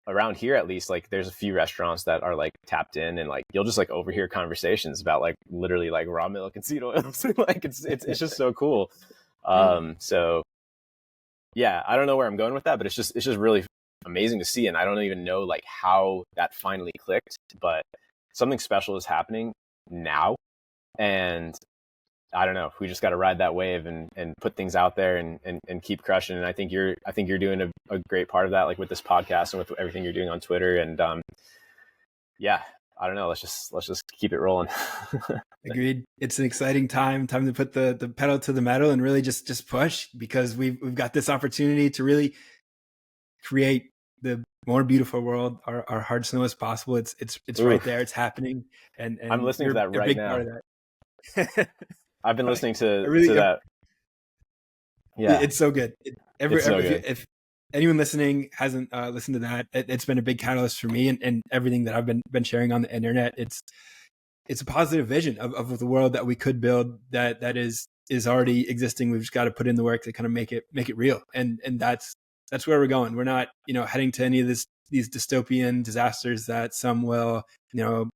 S2: around here, at least, like there's a few restaurants that are like tapped in, and like you'll just like overhear conversations about like literally like raw milk and seed oils. Like it's just so cool. So yeah, I don't know where I'm going with that, but it's just really amazing to see. And I don't even know like how that finally clicked, but something special is happening now. And I don't know, we just got to ride that wave and put things out there and keep crushing. And I think you're doing a great part of that, like with this podcast and with everything you're doing on Twitter. And yeah, I don't know, let's just keep it rolling.
S1: Agreed. It's an exciting time to put the pedal to the metal and really just push, because we've got this opportunity to really create the more beautiful world our hearts know is possible. It's right there. It's happening. And
S2: I'm listening to that right now.
S1: Part of that.
S2: I've been listening to that. Yeah,
S1: it's so good. If anyone listening hasn't listened to that, it's been a big catalyst for me, and everything that I've been sharing on the internet. It's a positive vision of the world that we could build that is already existing. We've just got to put in the work to kind of make it real, and that's where we're going. We're not, you know, heading to any of these dystopian disasters that some will, you know,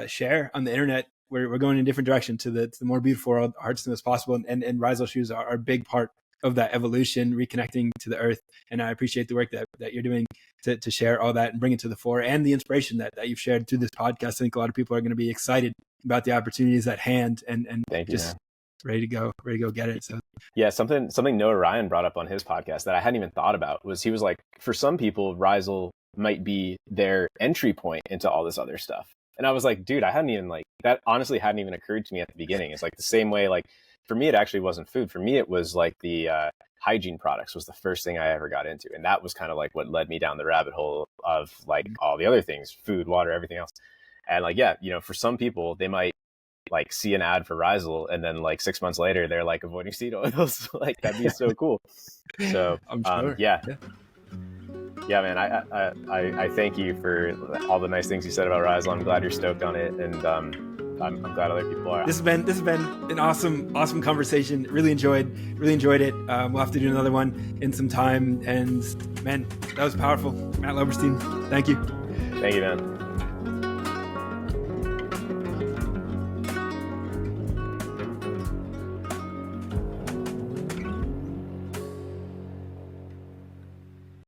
S1: share on the internet. We're going in a different direction to the more beautiful world, hearts know as possible, and Rhizal shoes are a big part of that evolution, reconnecting to the earth. And I appreciate the work that you're doing to share all that and bring it to the fore, and the inspiration that you've shared through this podcast. I think a lot of people are going to be excited about the opportunities at hand, and just ready to go get it. So
S2: yeah, something Noah Ryan brought up on his podcast that I hadn't even thought about was, he was like, for some people, Rhizal might be their entry point into all this other stuff. And I was like, dude, I hadn't even, like, that honestly hadn't even occurred to me at the beginning. It's like the same way, like, for me, it actually wasn't food. For me, it was like the hygiene products was the first thing I ever got into. And that was kind of like what led me down the rabbit hole of like all the other things, food, water, everything else. And like, yeah, you know, for some people, they might like see an ad for Rhizal, and then like 6 months later, they're like avoiding seed oils. Like, that'd be so cool. So
S1: I'm sure.
S2: Yeah, man, I thank you for all the nice things you said about Rhizal. I'm glad you're stoked on it, and I'm glad other people are. This
S1: has been an awesome conversation. Really enjoyed it. We'll have to do another one in some time. And man, that was powerful. Matt Loberstein, thank you.
S2: Thank you, man.